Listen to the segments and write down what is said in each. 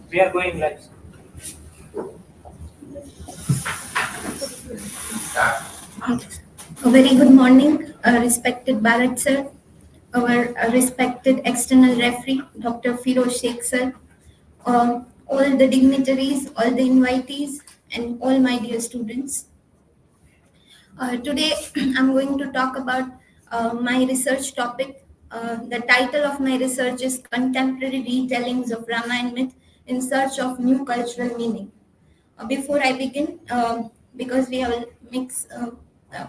We are going live. A very good morning, respected Bharat sir, our respected external referee, Dr. Firoz Sheikh sir, all the dignitaries, all the invitees, and all my dear students. Today, I'm going to talk about my research topic. The title of my research is Contemporary Retellings of Ramayana Myth in Search of New Cultural Meaning. Before I begin, because we have a mixed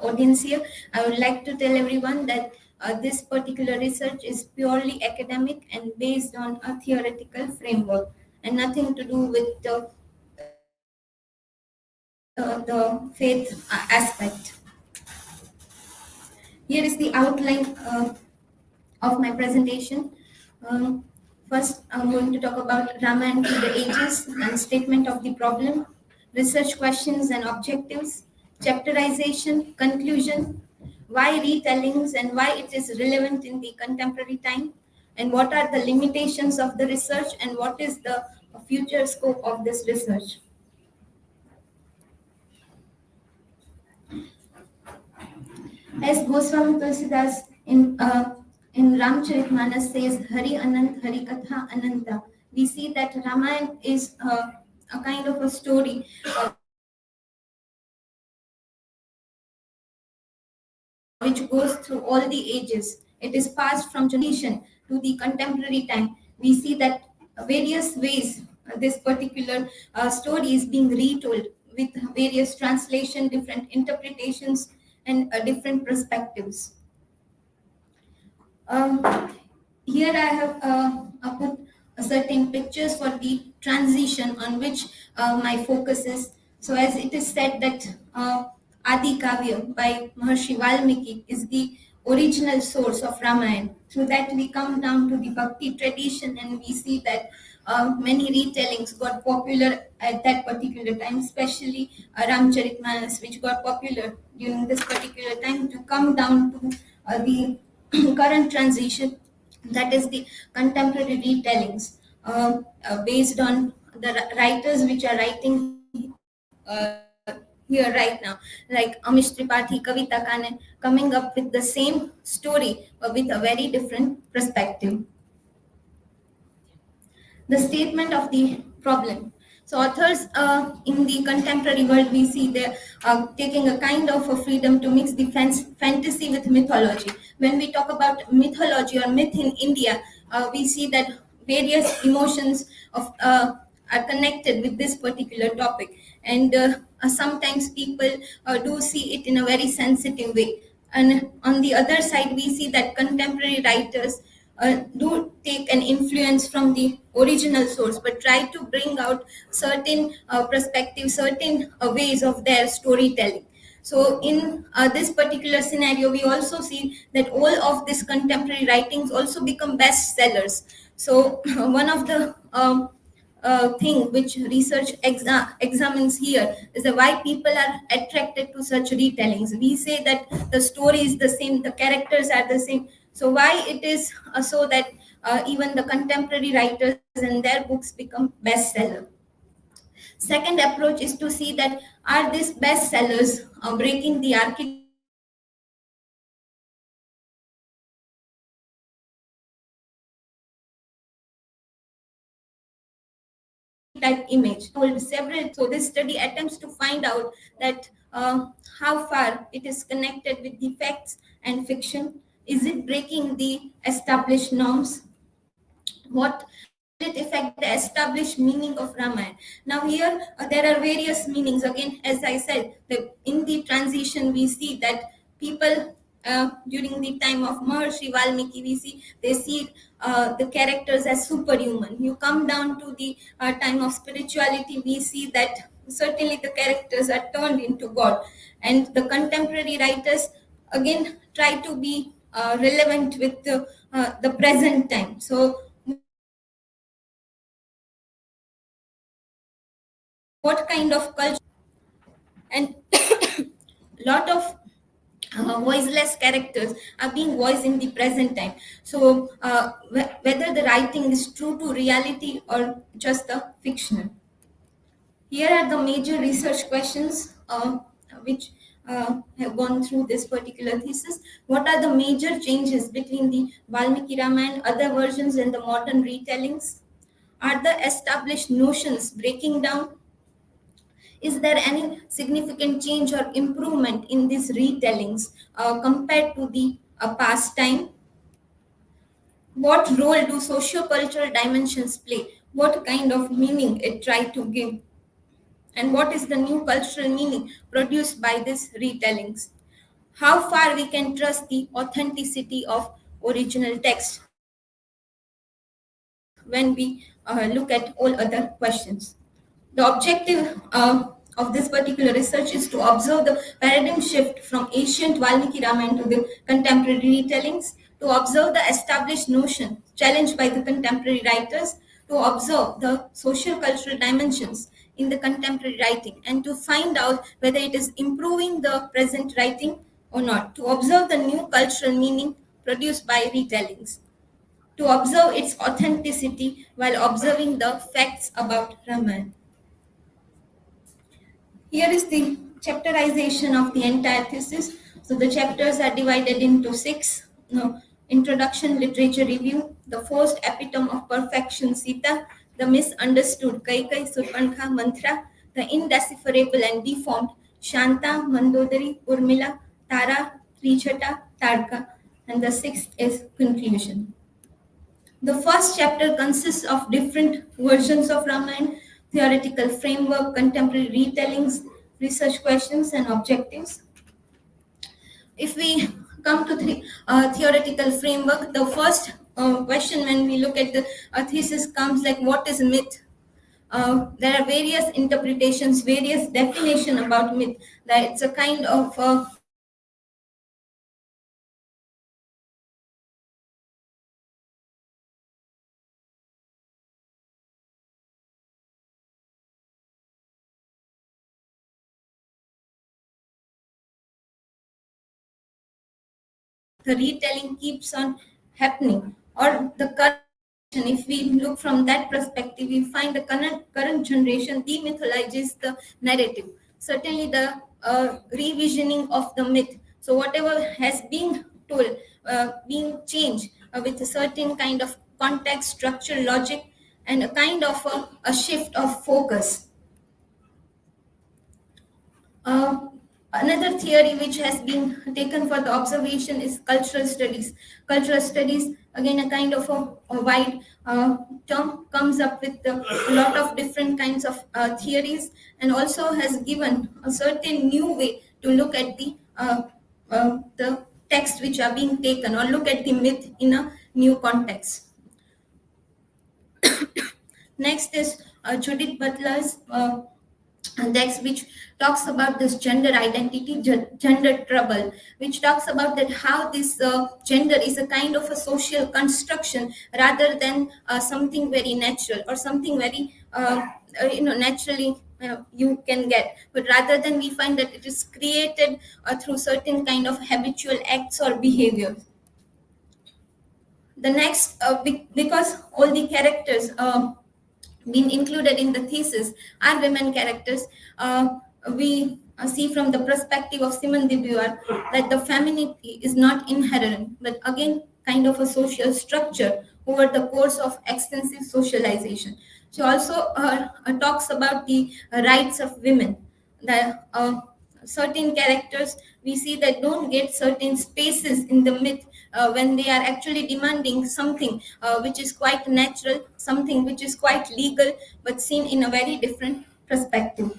audience here, I would like to tell everyone that this particular research is purely academic and based on a theoretical framework and nothing to do with the faith aspect. Here is the outline of my presentation. Um, First, I'm going to talk about Ramayana through the ages and statement of the problem, research questions and objectives, chapterization, conclusion, why retellings and why it is relevant in the contemporary time, and what are the limitations of the research and what is the future scope of this research. As Goswami Tulsidas in Ramcharitmanas says, Hari Anant, Hari Katha Ananta, we see that Ramayana is a kind of a story which goes through all the ages. It is passed from generation to the contemporary time. We see that various ways this particular story is being retold with various translation, different interpretations, and different perspectives. Um, Here I have put certain pictures for the transition on which my focus is. So as it is said that Adi Kavya by Maharshi Valmiki is the original source of Ramayana. Through that we come down to the Bhakti tradition and we see that many retellings got popular at that particular time, especially Ramcharitmanas, which got popular during this particular time to come down to the current transition, that is the contemporary retellings based on the writers which are writing here right now, like Amish Tripathi, Kavita Kanan, coming up with the same story but with a very different perspective. The statement of the problem. So authors in the contemporary world, we see they're taking a kind of a freedom to mix the fantasy with mythology. When we talk about mythology or myth in India, we see that various emotions of are connected with this particular topic, and sometimes people do see it in a very sensitive way. And on the other side, we see that contemporary writers do take an influence from the original source, but try to bring out certain perspectives, certain ways of their storytelling. So, in this particular scenario, we also see that all of these contemporary writings also become bestsellers. So, one of the thing which research examines here is that why people are attracted to such retellings. We say that the story is the same, the characters are the same. So why it is so that even the contemporary writers and their books become bestseller? Second approach is to see that are these bestsellers breaking the archetype image of Ramayana as a several. So this study attempts to find out that how far it is connected with the facts and fiction. Is it breaking the established norms? What, how will it affect the established meaning of Ramayana? Now here there are various meanings. Again, as I said, in the transition we see that people during the time of Maharshi Valmiki, we see they see the characters as superhuman. You come down to the time of spirituality, we see that certainly the characters are turned into God, and the contemporary writers again try to be relevant with the present time. So what kind of culture and lot of voiceless characters are being voiced in the present time. So, whether the writing is true to reality or just a fictional. Here are the major research questions which have gone through this particular thesis. What are the major changes between the Valmiki Ramayana, other versions, and the modern retellings? Are the established notions breaking down? Is there any significant change or improvement in these retellings compared to the past time? What role do socio-cultural dimensions play? What kind of meaning it try to give? And what is the new cultural meaning produced by these retellings? How far we can trust the authenticity of original text when we look at all other questions. The objective of this particular research is to observe the paradigm shift from ancient Valmiki Ramayana to the contemporary retellings, to observe the established notion challenged by the contemporary writers, to observe the social cultural dimensions in the contemporary writing, and to find out whether it is improving the present writing or not, to observe the new cultural meaning produced by retellings, to observe its authenticity while observing the facts about Ramayana. Here is the chapterization of the entire thesis. So the chapters are divided into six. Introduction, literature review, the first epitome of perfection, Sita, the misunderstood, Kaikai, Surpankha, Mantra, the indecipherable and deformed, Shanta, Mandodari, Urmila, Tara, Trichata, Tarka, and the sixth is conclusion. The first chapter consists of different versions of Ramayana, theoretical framework, contemporary retellings, research questions, and objectives. If we come to the theoretical framework, the first question when we look at the thesis comes like, what is myth? There are various interpretations, various definition about myth. That it's a kind of the retelling keeps on happening, or the current, if we look from that perspective, we find the current generation demythologizes the narrative. Certainly the revisioning of the myth, so whatever has been told being changed with a certain kind of context, structure, logic, and a kind of a shift of focus. uh, Another theory which has been taken for the observation is cultural studies. Cultural studies, again, a kind of a wide term, comes up with a lot of different kinds of theories, and also has given a certain new way to look at the texts which are being taken, or look at the myth in a new context. Next is Judith Butler's text, which talks about this gender identity, gender trouble, which talks about that how this gender is a kind of a social construction rather than something very natural, or something very naturally you can get, but rather than we find that it is created through certain kind of habitual acts or behaviors. The next, because all the characters been included in the thesis are women characters, we see from the perspective of Simone de Beauvoir that the femininity is not inherent, but again kind of a social structure over the course of extensive socialization. She also talks about the rights of women. The certain characters we see that don't get certain spaces in the myth when they are actually demanding something which is quite natural, something which is quite legal, but seen in a very different perspective.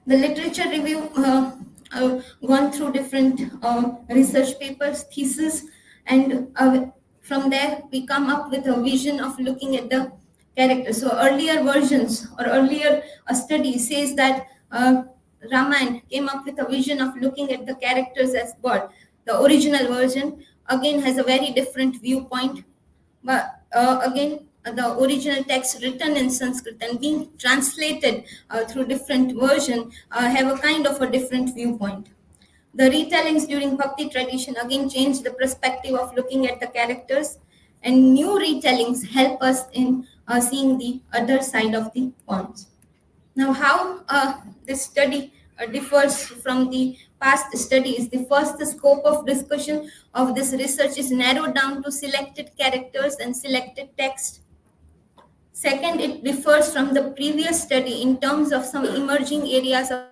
The literature review gone through different research papers, theses, and from there we come up with a vision of looking at the characters. So earlier versions or earlier study says that Ramayana came up with a vision of looking at the characters as God. The original version again has a very different viewpoint, but again the original text written in Sanskrit and being translated through different version have a kind of a different viewpoint. The retellings during Bhakti tradition again changed the perspective of looking at the characters, and new retellings help us in seeing the other side of the coins. Now, how this study differs from the past studies, the first the scope of discussion of this research is narrowed down to selected characters and selected text. Second, it differs from the previous study in terms of some emerging areas of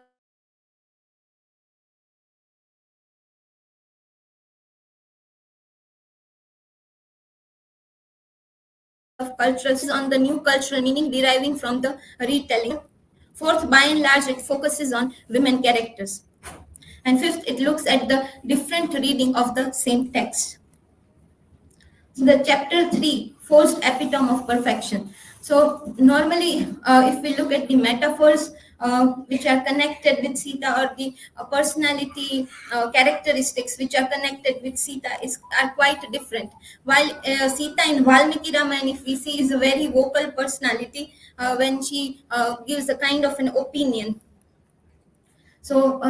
cultural understanding and on the new cultural meaning deriving from the retelling. Fourth, by and large, it focuses on women characters. And fifth, it looks at the different reading of the same text. So the chapter 3, forced epitome of perfection. So normally, if we look at the metaphors which are connected with Sita, or the personality characteristics which are connected with Sita are quite different. While Sita in Valmiki Ramayana, if we see, is a very vocal personality when she gives a kind of an opinion. So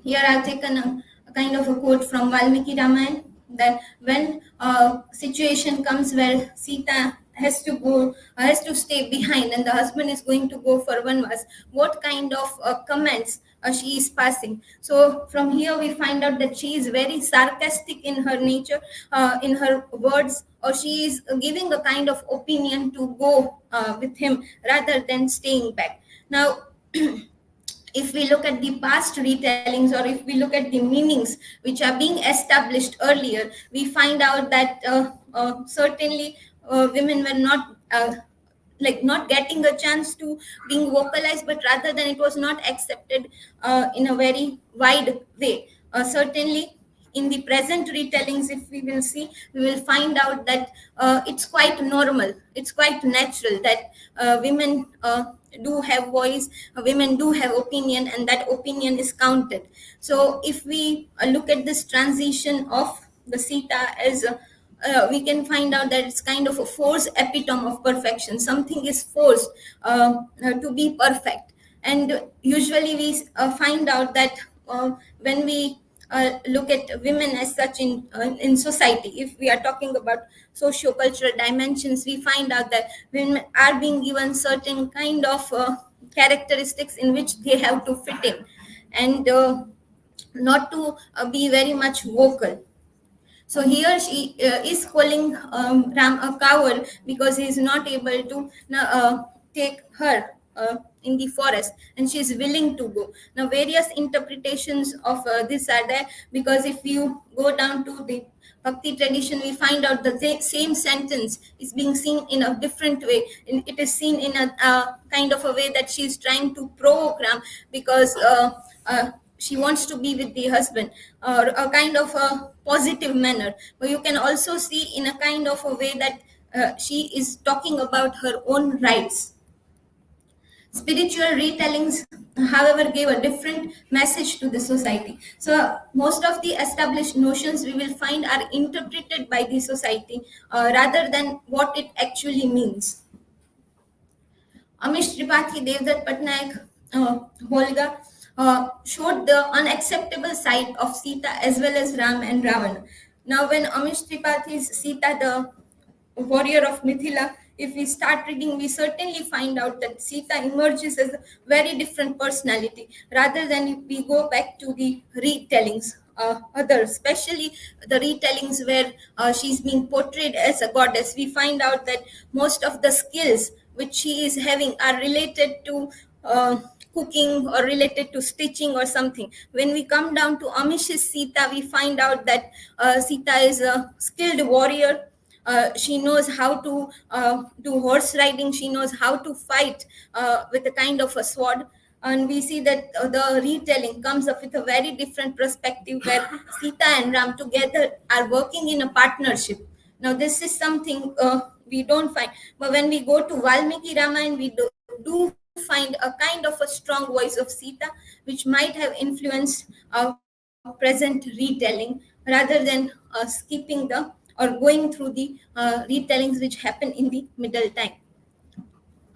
here I've taken a kind of a quote from Valmiki Ramayana, that when a situation comes where Sita has to stay behind and the husband is going to go for vanvas, what kind of comments she is passing. So from here we find out that she is very sarcastic in her nature, in her words, or she is giving a kind of opinion to go with him rather than staying back. Now, if we look at the past retellings, or if we look at the meanings which are being established earlier, we find out that certainly women were not not getting a chance to being vocalized, but rather than it was not accepted in a very wide way. Certainly in the present retellings, if we will see, we will find out that it's quite normal, it's quite natural that women do have voice, women do have opinion, and that opinion is counted. So if we look at this transition of the Sita as we can find out that it's kind of a forced epitome of perfection. Something is forced to be perfect, and usually we find out that when we look at women as such in society, if we are talking about socio-cultural dimensions, we find out that women are being given certain kind of characteristics in which they have to fit in, and not to be very much vocal. So here she is calling Ram a coward because he is not able to take her in the forest, and she is willing to go. Now, various interpretations of this are there, because if you go down to the Bhakti tradition, we find out the same sentence is being seen in a different way. It is seen in a kind of a way that she is trying to provoke Ram, because she wants to be with the husband, or a kind of a positive manner. But you can also see in a kind of a way that she is talking about her own rights. Spiritual retellings, however, gave a different message to the society. So most of the established notions we will find are interpreted by the society rather than what it actually means. Amish Tripathi, Devdutt Patnaik, Holga showed the unacceptable side of Sita as well as Ram and Ravana. Now, when Amish Tripathi's Sita, the warrior of Mithila, if we start reading, we certainly find out that Sita emerges as a very different personality, rather than if we go back to the retellings. Especially the retellings where she's being portrayed as a goddess, we find out that most of the skills which she is having are related to cooking or related to stitching or something. When we come down to Amish's Sita, we find out that Sita is a skilled warrior. She knows how to do horse riding. She knows how to fight with a kind of a sword. And we see that the retelling comes up with a very different perspective, where Sita and Ram together are working in a partnership. Now, this is something we don't find. But when we go to Valmiki Ramayana, we do find a kind of a strong voice of Sita, which might have influenced present retelling, rather than skipping the or going through the retellings which happen in the middle time.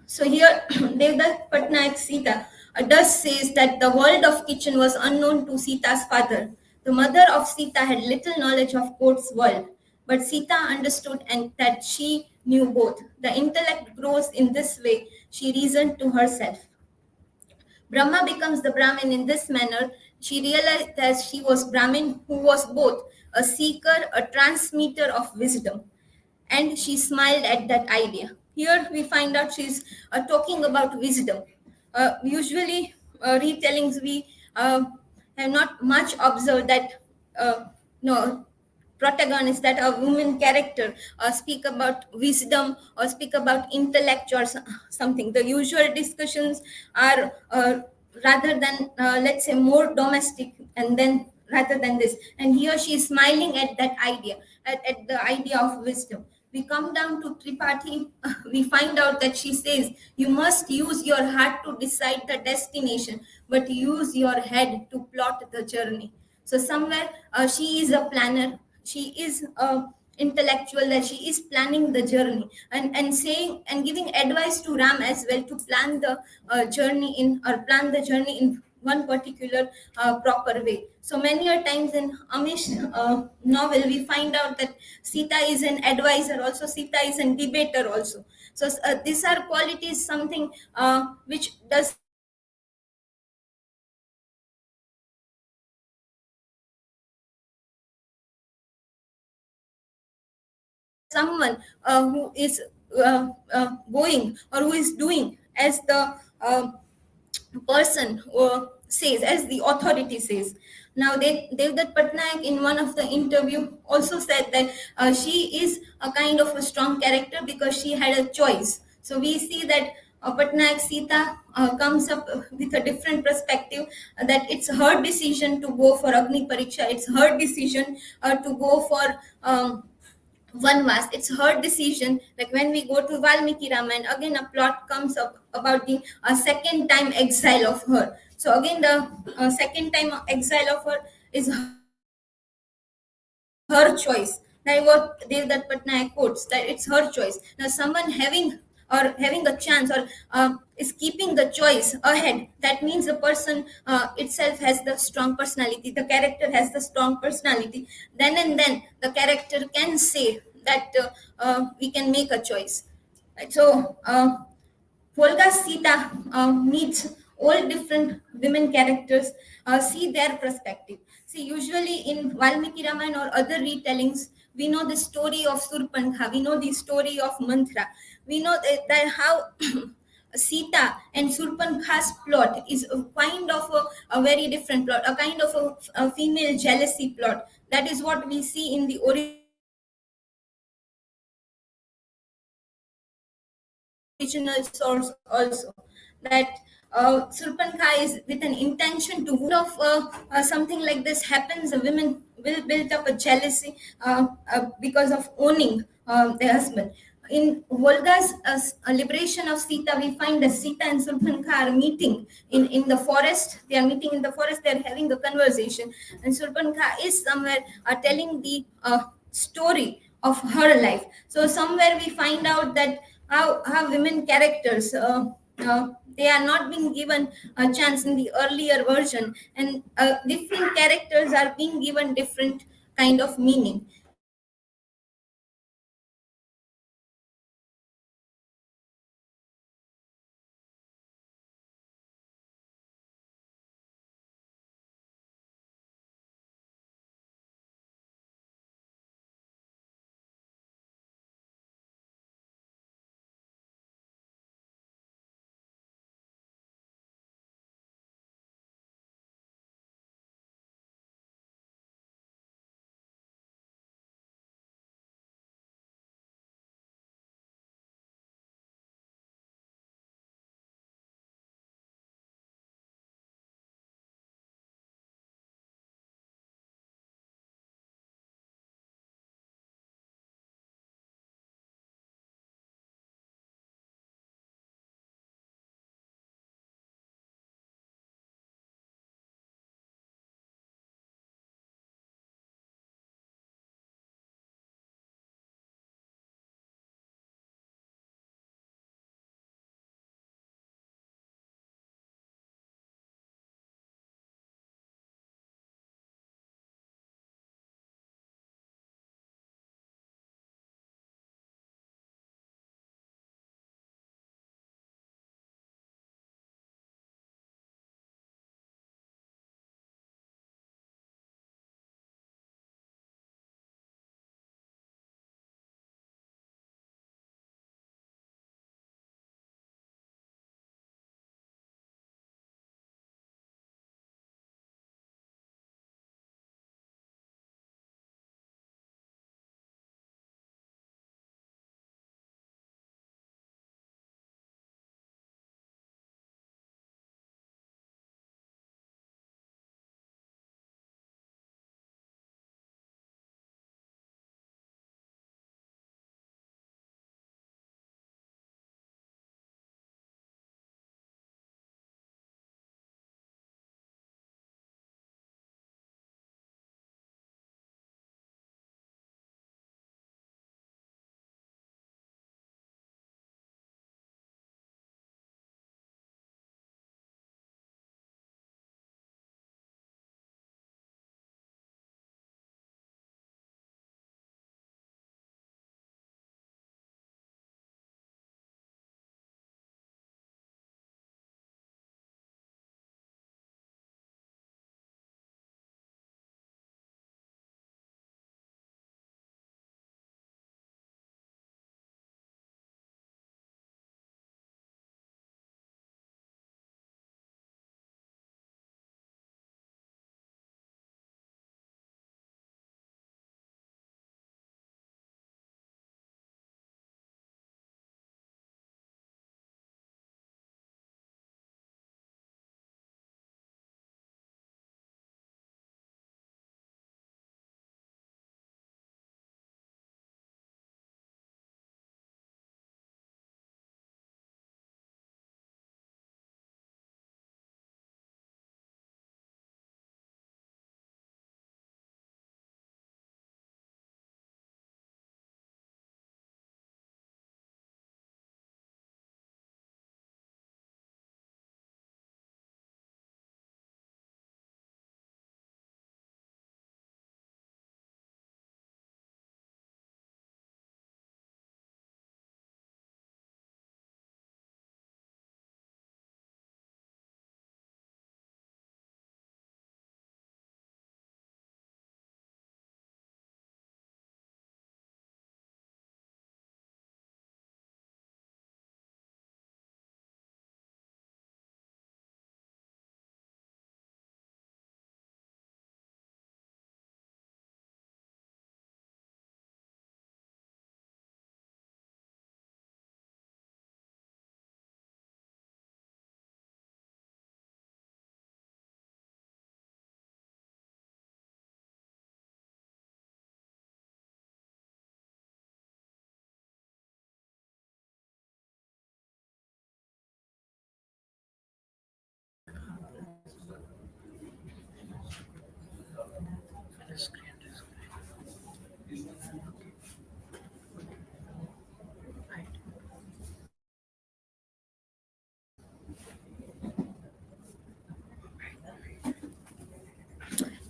So here, Devdutt Patnaik Sita does says that the world of kitchen was unknown to Sita's father. The mother of Sita had little knowledge of court's world, but Sita understood and that she knew both. The intellect grows in this way, she reasoned to herself. Brahma becomes the Brahmin in this manner. She realized that she was Brahmin who was both a seeker, a transmitter of wisdom, and she smiled at that idea. Here we find out she's talking about wisdom. Usually, retellings we have not much observed that no protagonist, that a woman character speak about wisdom or speak about intellect or something. The usual discussions are rather than let's say more domestic, and then rather than this, and here she is smiling at that idea, at the idea of wisdom. We come down to Tripathi, we find out that she says, you must use your heart to decide the destination, but use your head to plot the journey. So somewhere she is a planner, she is a intellectual, that she is planning the journey, and saying and giving advice to Ram as well to plan the journey in, or plan the journey in one particular proper way. So many a times in Amish novel, we find out that Sita is an advisor, also Sita is a debater also. So these are qualities, something which does someone who is going, or who is doing as the person says, as the authority says. Now, Devdutt Patnaik in one of the interview also said that she is a kind of a strong character because she had a choice. So we see that Patnaik Sita comes up with a different perspective, that it's her decision to go for Agni Pariksha, it's her decision to go for Vanvas. It's her decision. Like when we go to Valmiki Ramayana, again a plot comes up about the second time exile of her. So again, the second time exile of her is her choice. That is what Devdutt Patnaik quotes, that it's her choice. Now, someone having or having a chance, or is keeping the choice ahead, that means the person itself has the strong personality, the character has the strong personality. Then and then the character can say that we can make a choice. Right? So Volga Sita meets all different women characters, see their perspective. See, usually in Valmiki Ramayana or other retellings, we know the story of Surpankha, we know the story of Manthra, we know that how Sita and Surpankha's plot is a kind of a very different plot, a kind of a female jealousy plot. That is what we see in the original source also. That Surpankha is with an intention to woo him. Something like this happens, the women will build up a jealousy because of owning their husband. In Volga's liberation of Sita, we find that Sita and Surpankha are meeting in the forest. They are meeting in the forest, they are having a conversation, and Surpankha is somewhere telling the story of her life. So somewhere we find out that how women characters they are not being given a chance in the earlier version, and different characters are being given different kind of meaning.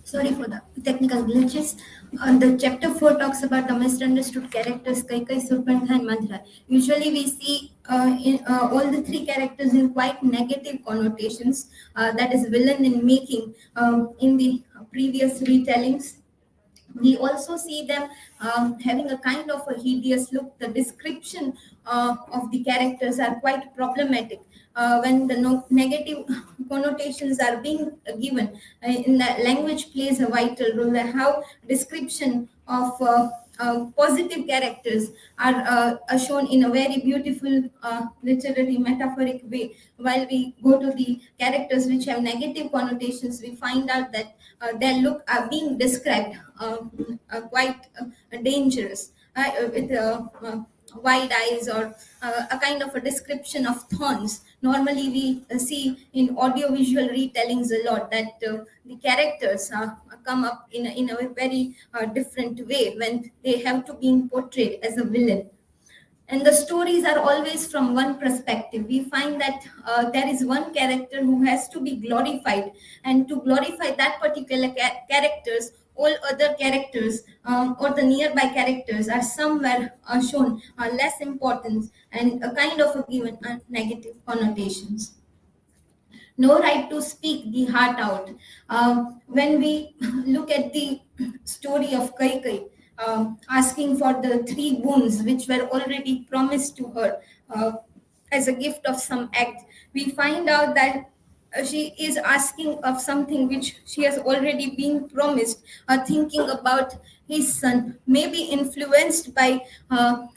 Sorry for the technical glitches. The chapter 4 talks about the misunderstood characters Kaikai, Surpantha, and Madhra. Usually, we see all the three characters in quite negative connotations, that is, villain in making in the previous retellings. We also see them having a kind of a hideous look. The description of the characters are quite problematic when the negative connotations are being given. In the language plays a vital role. How description of positive characters are shown in a very beautiful literary metaphoric way, while we go to the characters which have negative connotations, we find out that their look are being described quite dangerous, with wide eyes, or a kind of a description of thorns. Normally, we see in audiovisual retellings a lot that the characters come up in a very different way when they have to be portrayed as a villain, and the stories are always from one perspective. We find that there is one character who has to be glorified, and to glorify that particular characters, all other characters or the nearby characters are somewhere shown less importance and a kind of a given negative connotations. No right to speak the heart out. When we look at the story of Kaikai, asking for the three boons which were already promised to her as a gift of some act, we find out that she is asking of something which she has already been promised, thinking about his son, maybe influenced by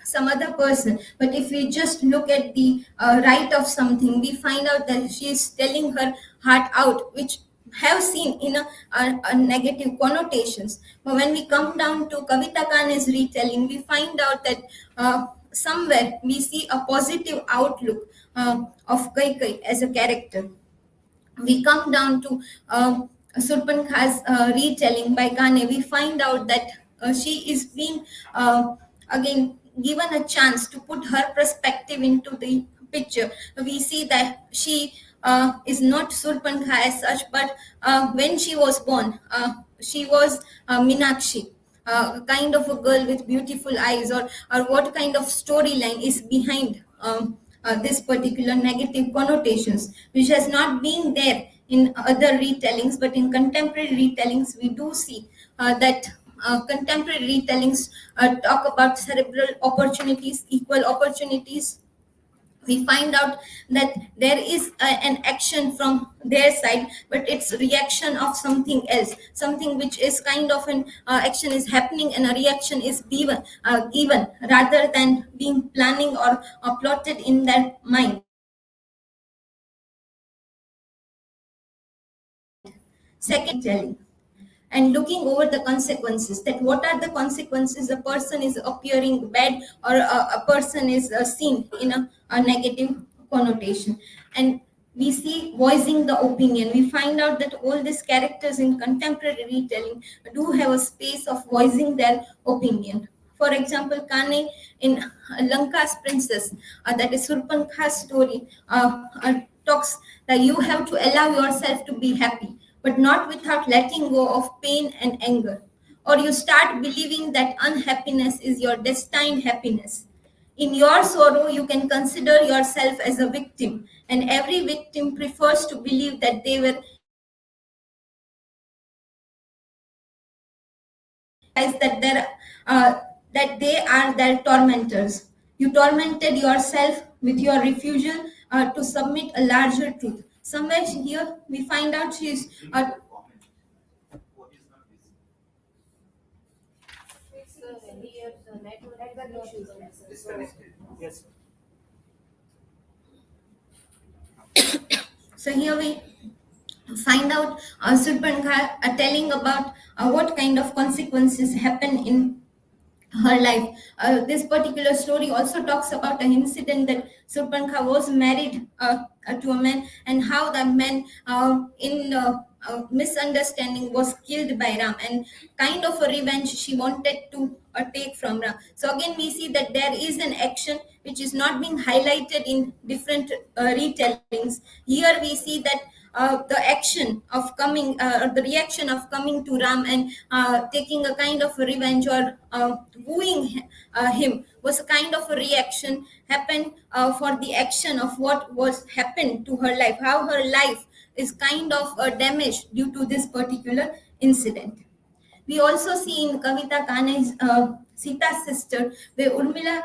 some other person. But if we just look at the right of something, we find out that she is telling her heart out, which have seen in a negative connotations. But when we come down to Kavita Kane's retelling, we find out that somewhere we see a positive outlook of Kaikai as a character. We come down to Surpankha's retelling by Kane, we find out that she is being again given a chance to put her perspective into the picture. We see that she is not Surpankha as such, but when she was born, she was Minakshi, kind of a girl with beautiful eyes, or what kind of storyline is behind this particular negative connotations, which has not been there in other retellings, but in contemporary retellings we do see that contemporary retellings talk about cerebral opportunities, equal opportunities. We find out that there is an action from their side, but it's reaction of something else, something which is kind of an action is happening and a reaction is given rather than being planning or plotted in their mind. Second, telling and looking over the consequences, that what are the consequences a person is appearing bad, or a person is seen in a negative connotation. And we see voicing the opinion. We find out that all these characters in contemporary retelling do have a space of voicing their opinion. For example, Kane in Lanka's Princess, that is Surpankha's story, talks that you have to allow yourself to be happy, but not without letting go of pain and anger. Or you start believing that unhappiness is your destined happiness. In your sorrow, you can consider yourself as a victim, and every victim prefers to believe that they were that there that they are their tormentors. You tormented yourself with your refusal to submit a larger truth. Somewhere here we find out she is Yes. so here we find out Surpankha telling about what kind of consequences happen in her life. This particular story also talks about an incident that Surpankha was married to a man, and how the man, in misunderstanding, was killed by Ram, and kind of a revenge she wanted to take from Ram. So again, we see that there is an action which is not being highlighted in different retellings. Here we see that the action of coming, or the reaction of coming to Ram and taking a kind of a revenge, or wooing him, was a kind of a reaction happened for the action of what was happened to her life, how her life is kind of damaged due to this particular incident. We also see in Kavita Kane's Sita's sister, where Urmila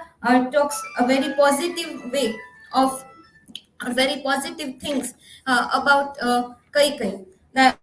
talks a very positive way of very positive things about Kai. That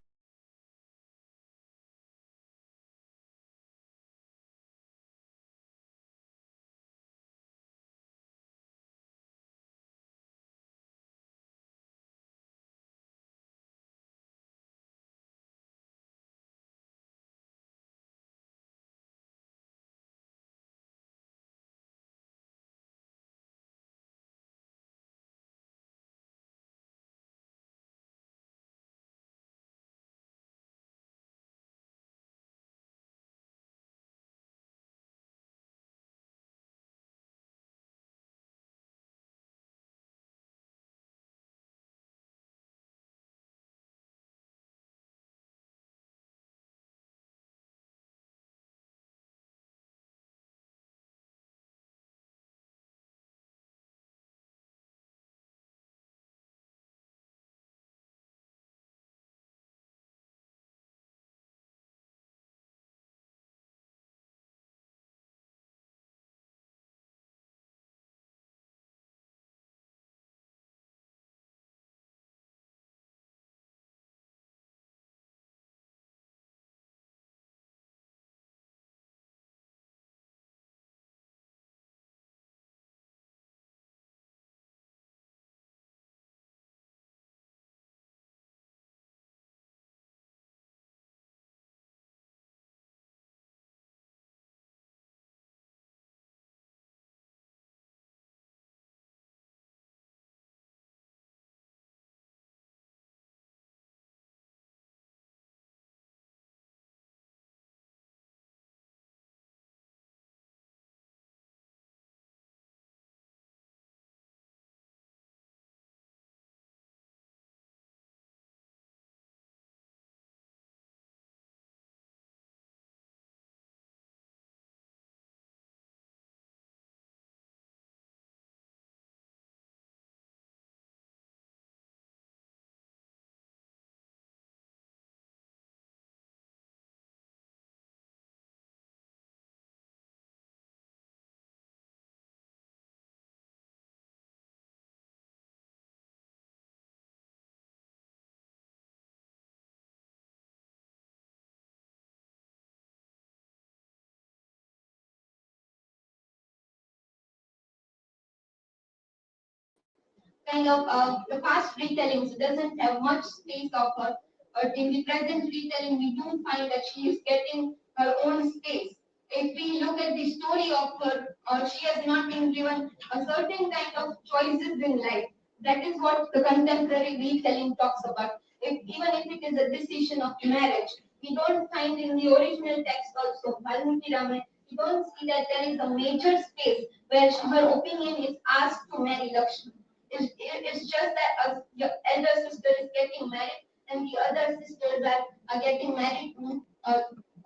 kind of the past retellings doesn't have much space of her. But in the present retelling, we do find that she is getting her own space. If we look at the story of her, she has not been given a certain kind of choices in life. That is what the contemporary retelling talks about. Even if it is a decision of marriage, we don't find in the original text also, Valmiki Ramayana, we don't see that there is a major space where her opinion is asked to marry Lakshman. It's just that your elder sister is getting married and the other sisters are getting married to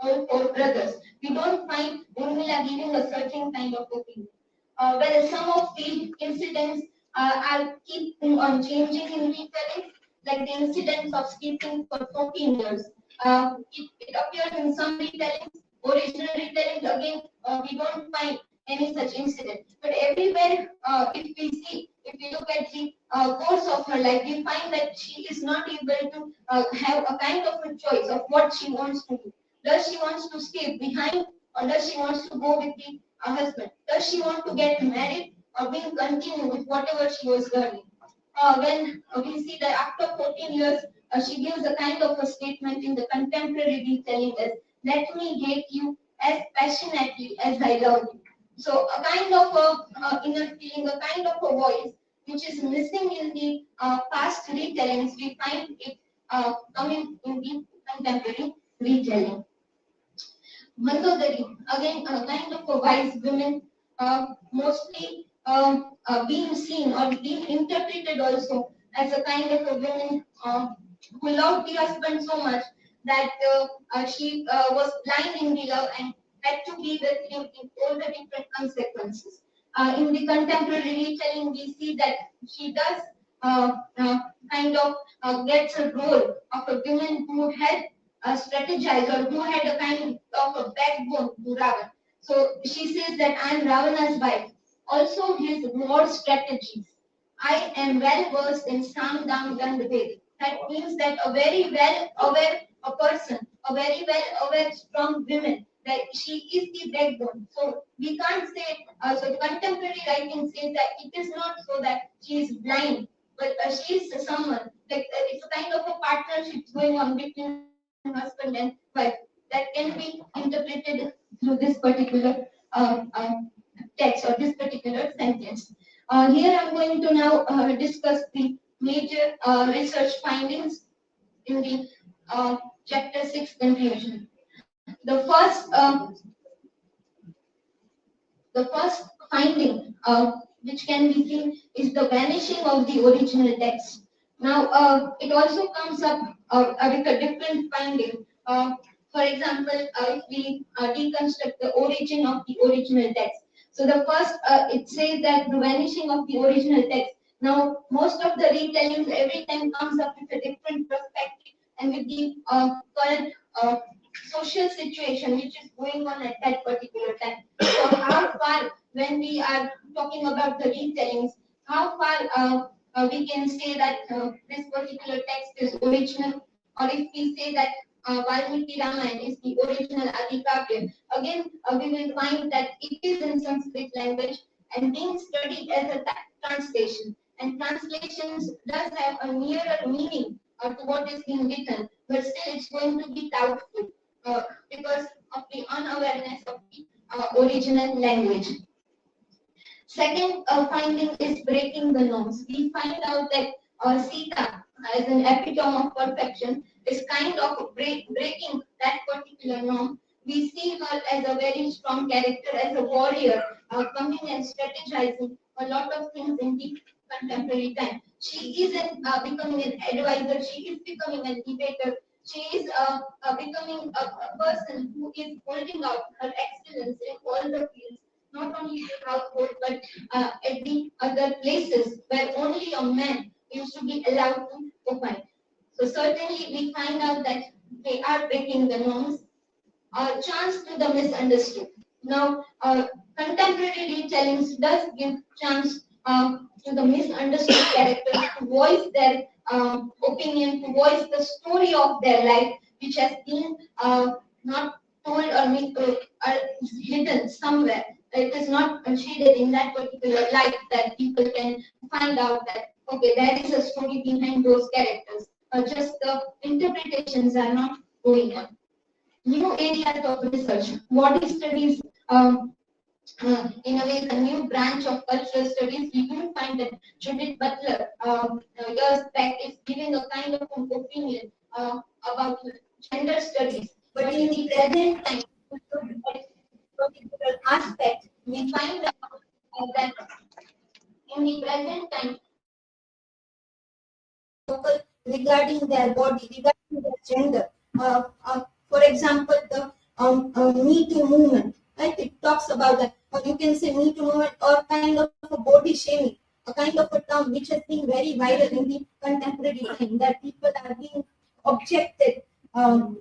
or brothers. We don't find Urmila giving a certain kind of opinion. Well, some of the incidents are keep on changing in retelling, like the incidents of sleeping for 14 years. It appears in some retellings, original retellings, again, we don't find any such incident. But everywhere, if we look at the course of her life, we find that she is not able to have a kind of a choice of what she wants to do. Does she wants to stay behind, or does she wants to go with the husband? Does she want to get married, or will continue with whatever she was learning? When we see that after 14 years, she gives a kind of a statement in the contemporary retelling as, let me hate you as passionately as I love you. So a kind of a inner feeling, a kind of a voice which is missing in the past retellings, we find it coming in the contemporary retelling. Mandodari, again, a kind of a wise woman, mostly being seen or being interpreted also as a kind of a woman who loved the husband so much that she was blind in the love and had to be with him in all the different consequences. In the contemporary retelling, we see that she does kind of gets a role of a woman who had strategized or who had a kind of a backbone to Ravan. So she says that I am Ravana's wife, also his war strategies. I am well versed in Sam Dam Gandhed. That means that a very well aware a person, a very well aware strong woman, that she is the backbone. So we can't say, so the contemporary writing says that it is not so that she is blind, but she is someone, like it's a kind of a partnership going on between husband and wife that can be interpreted through this particular text or this particular sentence. Here I'm going to now discuss the major research findings in the chapter 6 conclusion. The first finding which can be seen is the vanishing of the original text. Now, it also comes up with a different finding. For example, if we deconstruct the origin of the original text. So the first, it says that the vanishing of the original text. Now, most of the retellings every time comes up with a different perspective and with the current social situation which is going on at that particular time. So how far, when we are talking about the retellings, how far we can say that this particular text is original, or if we say that Valmiki Ramayana is the original Adhikavya, again we will find that it is in Sanskrit language and being studied as a translation. And translations does have a nearer meaning to what is being written, but still it's going to be doubtful because of the unawareness of the original language. Second finding is breaking the norms. We find out that Sita, as an epitome of perfection, is kind of breaking that particular norm. We see her as a very strong character, as a warrior, coming and strategizing a lot of things in the contemporary time. She isn't becoming an advisor, she is becoming an debater. She is becoming a person who is holding out her excellence in all the fields, not only the household, but at the other places where only a man used to be allowed to occupy. So certainly we find out that they are breaking the norms. Chance to the misunderstood. Now, contemporary retellings does give chance to the misunderstood characters to voice their opinion, to voice the story of their life, which has been not told or hidden somewhere. It is not shaded in that particular light that people can find out that, okay, there is a story behind those characters. Just the interpretations are not going on. New areas of research. Body studies, in a way, a new branch of cultural studies. We do find that Judith Butler, years back, is giving a kind of an opinion about gender studies. But in the present time, particular aspect, we find out that in the present time, regarding their body, regarding their gender. For example, the Me Too movement, right? It talks about that, or you can say Me Too movement, or kind of a body shaming, a kind of a term which has been very viral in the contemporary time, that people are being objected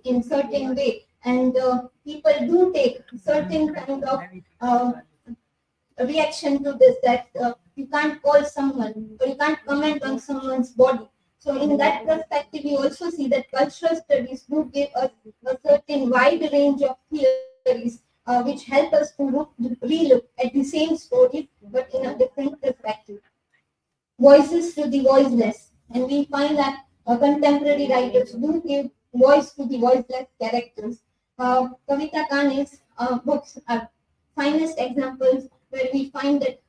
in certain way, and people do take certain kind of reaction to this, that you can't call someone or you can't comment on someone's body. So in that perspective, we also see that cultural studies do give us a certain wide range of theories which help us to relook at the same story but in a different perspective. Voices to the voiceless, and we find that contemporary writers do give voice to the voiceless characters. Kavita Kane's books are finest examples where we find that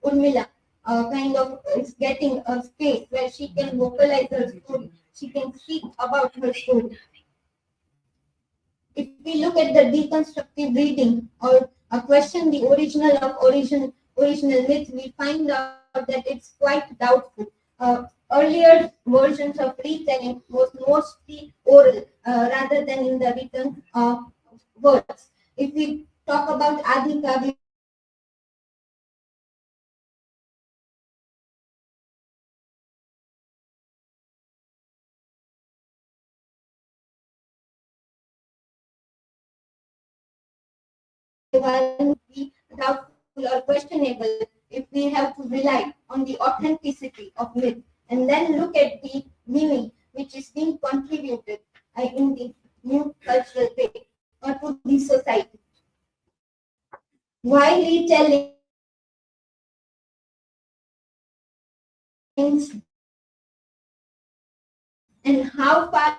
Urmila kind of is getting a space where she can vocalize her story, she can speak about her story. If we look at the deconstructive reading or question the original myth, we find out that it's quite doubtful. earlier versions of retelling was mostly oral rather than in the written words. If we talk about Adhika, we will be doubtful or questionable if we have to rely on the authenticity of myth and then look at the meaning which is being contributed in the new cultural way or to the society. Why retellings and how far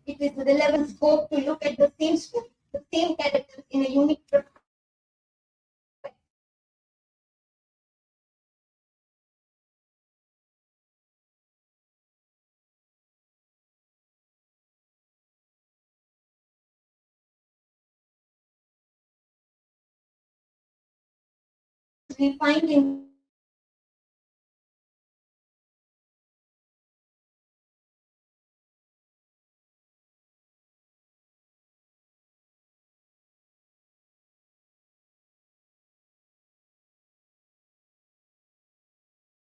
it is relevant scope to look at the same story, the same characters in a unique perspective. We find in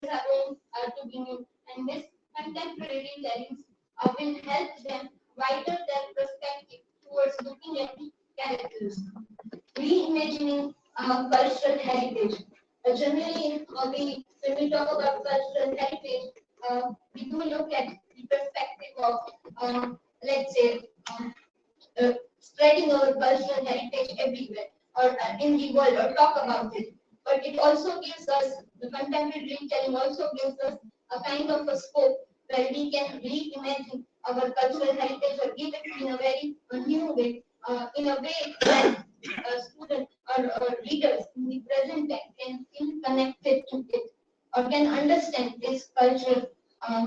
to be new, and this contemporary retellings will help them widen their perspective towards looking at the characters. Reimagining cultural heritage. Generally, when we talk about cultural heritage, we do look at the perspective of, let's say, spreading our cultural heritage everywhere or in the world or talk about it. But it also gives us, the contemporary retelling also gives us a kind of a scope where we can reimagine our cultural heritage or give it in a very new way, in a way that students or readers in the present time can feel connected to it or can understand its cultural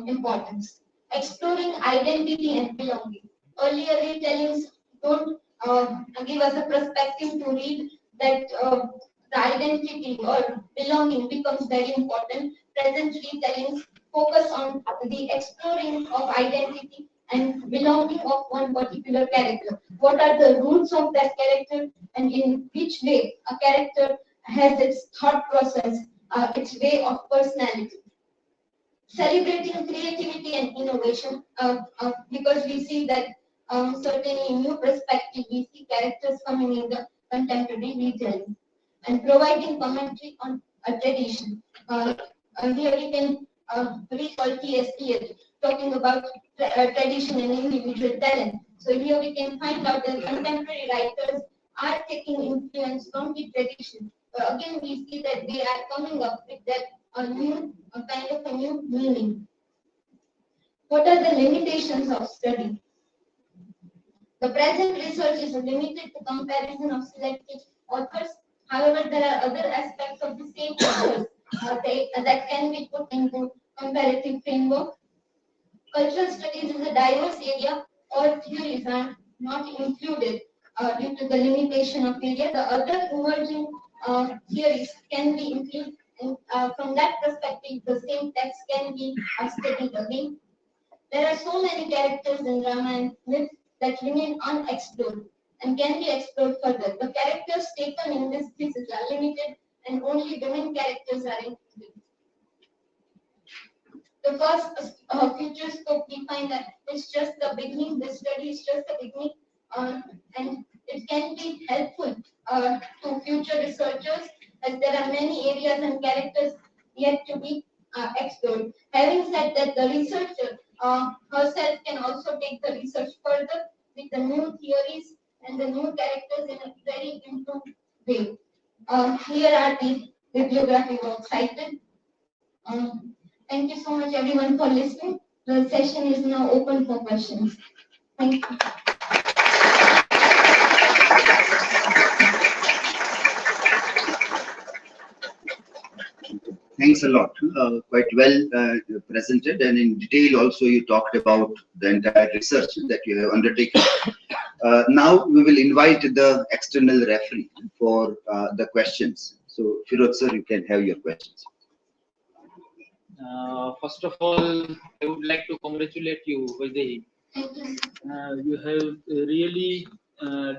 importance. Exploring identity and belonging. Earlier retellings don't give us a perspective to read that the identity or belonging becomes very important. Present retellings focus on the exploring of identity and belonging of one particular character. What are the roots of that character and in which way a character has its thought process, its way of personality. Celebrating creativity and innovation because we see that certainly in new perspective we see characters coming in the contemporary retelling and providing commentary on a tradition. Here we can recall TSTH talking about tradition and individual talent. So here we can find out that contemporary writers are taking influence from the tradition. Again, we see that they are coming up with that a kind of a new meaning. What are the limitations of study? The present research is limited to comparison of selected authors. However, there are other aspects of the same authors that can be put into comparative framework. Cultural studies is a diverse area. All theories are not included due to the limitation of area. The other emerging theories can be included. And from that perspective, the same text can be studied again. There are so many characters in drama and myth that remain unexplored and can be explored further. The characters taken in this thesis are limited and only women characters are included. The first future scope we find that it's just the beginning, the study is just the beginning, and it can be helpful to future researchers as there are many areas and characters yet to be explored. Having said that, the researcher herself can also take the research further with the new theories and the new characters in a very improved way. Here are the bibliography works cited. Thank you so much everyone for listening. The session is now open for questions. Thank you. Thanks a lot. Quite well presented, and in detail also you talked about the entire research that you have undertaken. Now we will invite the external referee for the questions. So Firoz sir, you can have your questions. First of all, I would like to congratulate you, Vaidehi. You have really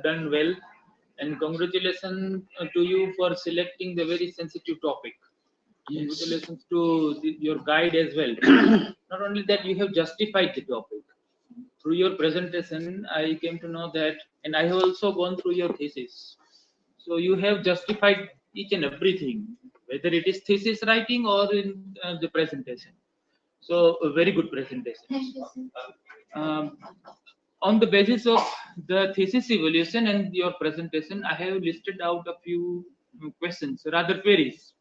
done well, and congratulations to you for selecting the very sensitive topic. Congratulations to your guide as well. Not only that, you have justified the topic. Through your presentation, I came to know that, and I have also gone through your thesis. So you have justified each and everything, whether it is thesis writing or in the presentation. So a very good presentation. Thank you, sir. Um, on the basis of the thesis evaluation and your presentation, I have listed out a few questions, rather queries.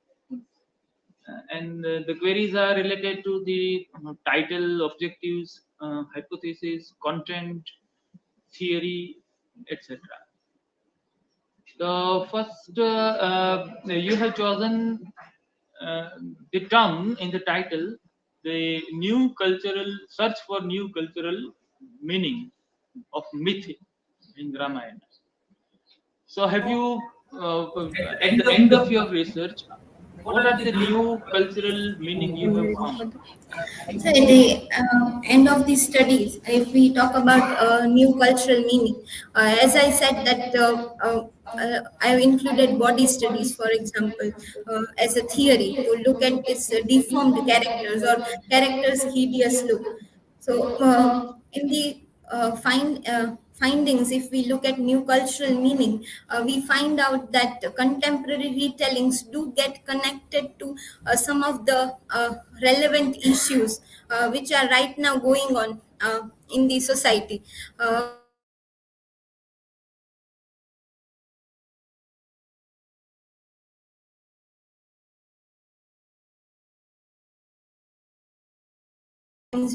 And the queries are related to the title, objectives, hypothesis, content, theory, etc. The first, you have chosen the term in the title, the new cultural search for new cultural meaning of myth in Ramayana. So, have you, at the end of your research, what are the new cultural meaning you have found? So at the end of these studies, if we talk about new cultural meaning, as I said that I've included body studies, for example, as a theory to look at its deformed characters or characters' hideous look. So in the findings, if we look at new cultural meaning, we find out that contemporary retellings do get connected to some of the relevant issues which are right now going on in the society.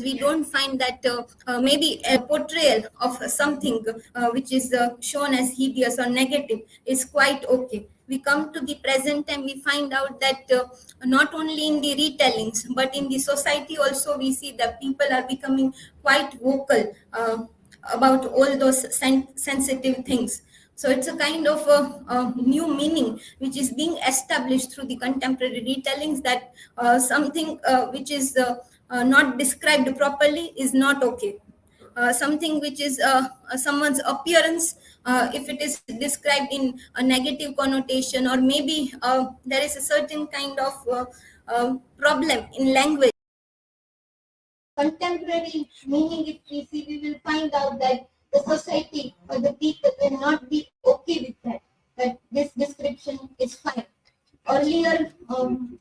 We don't find that maybe a portrayal of something which is shown as hideous or negative is quite okay. We come to the present time, we find out that not only in the retellings but in the society also, we see that people are becoming quite vocal about all those sensitive things. So it's a kind of a new meaning which is being established through the contemporary retellings, that something which is not described properly is not okay. Something which is someone's appearance, if it is described in a negative connotation, or maybe there is a certain kind of problem in language. Contemporary meaning, if we see, we will find out that the society or the people will not be okay with that this description is fine. Earlier,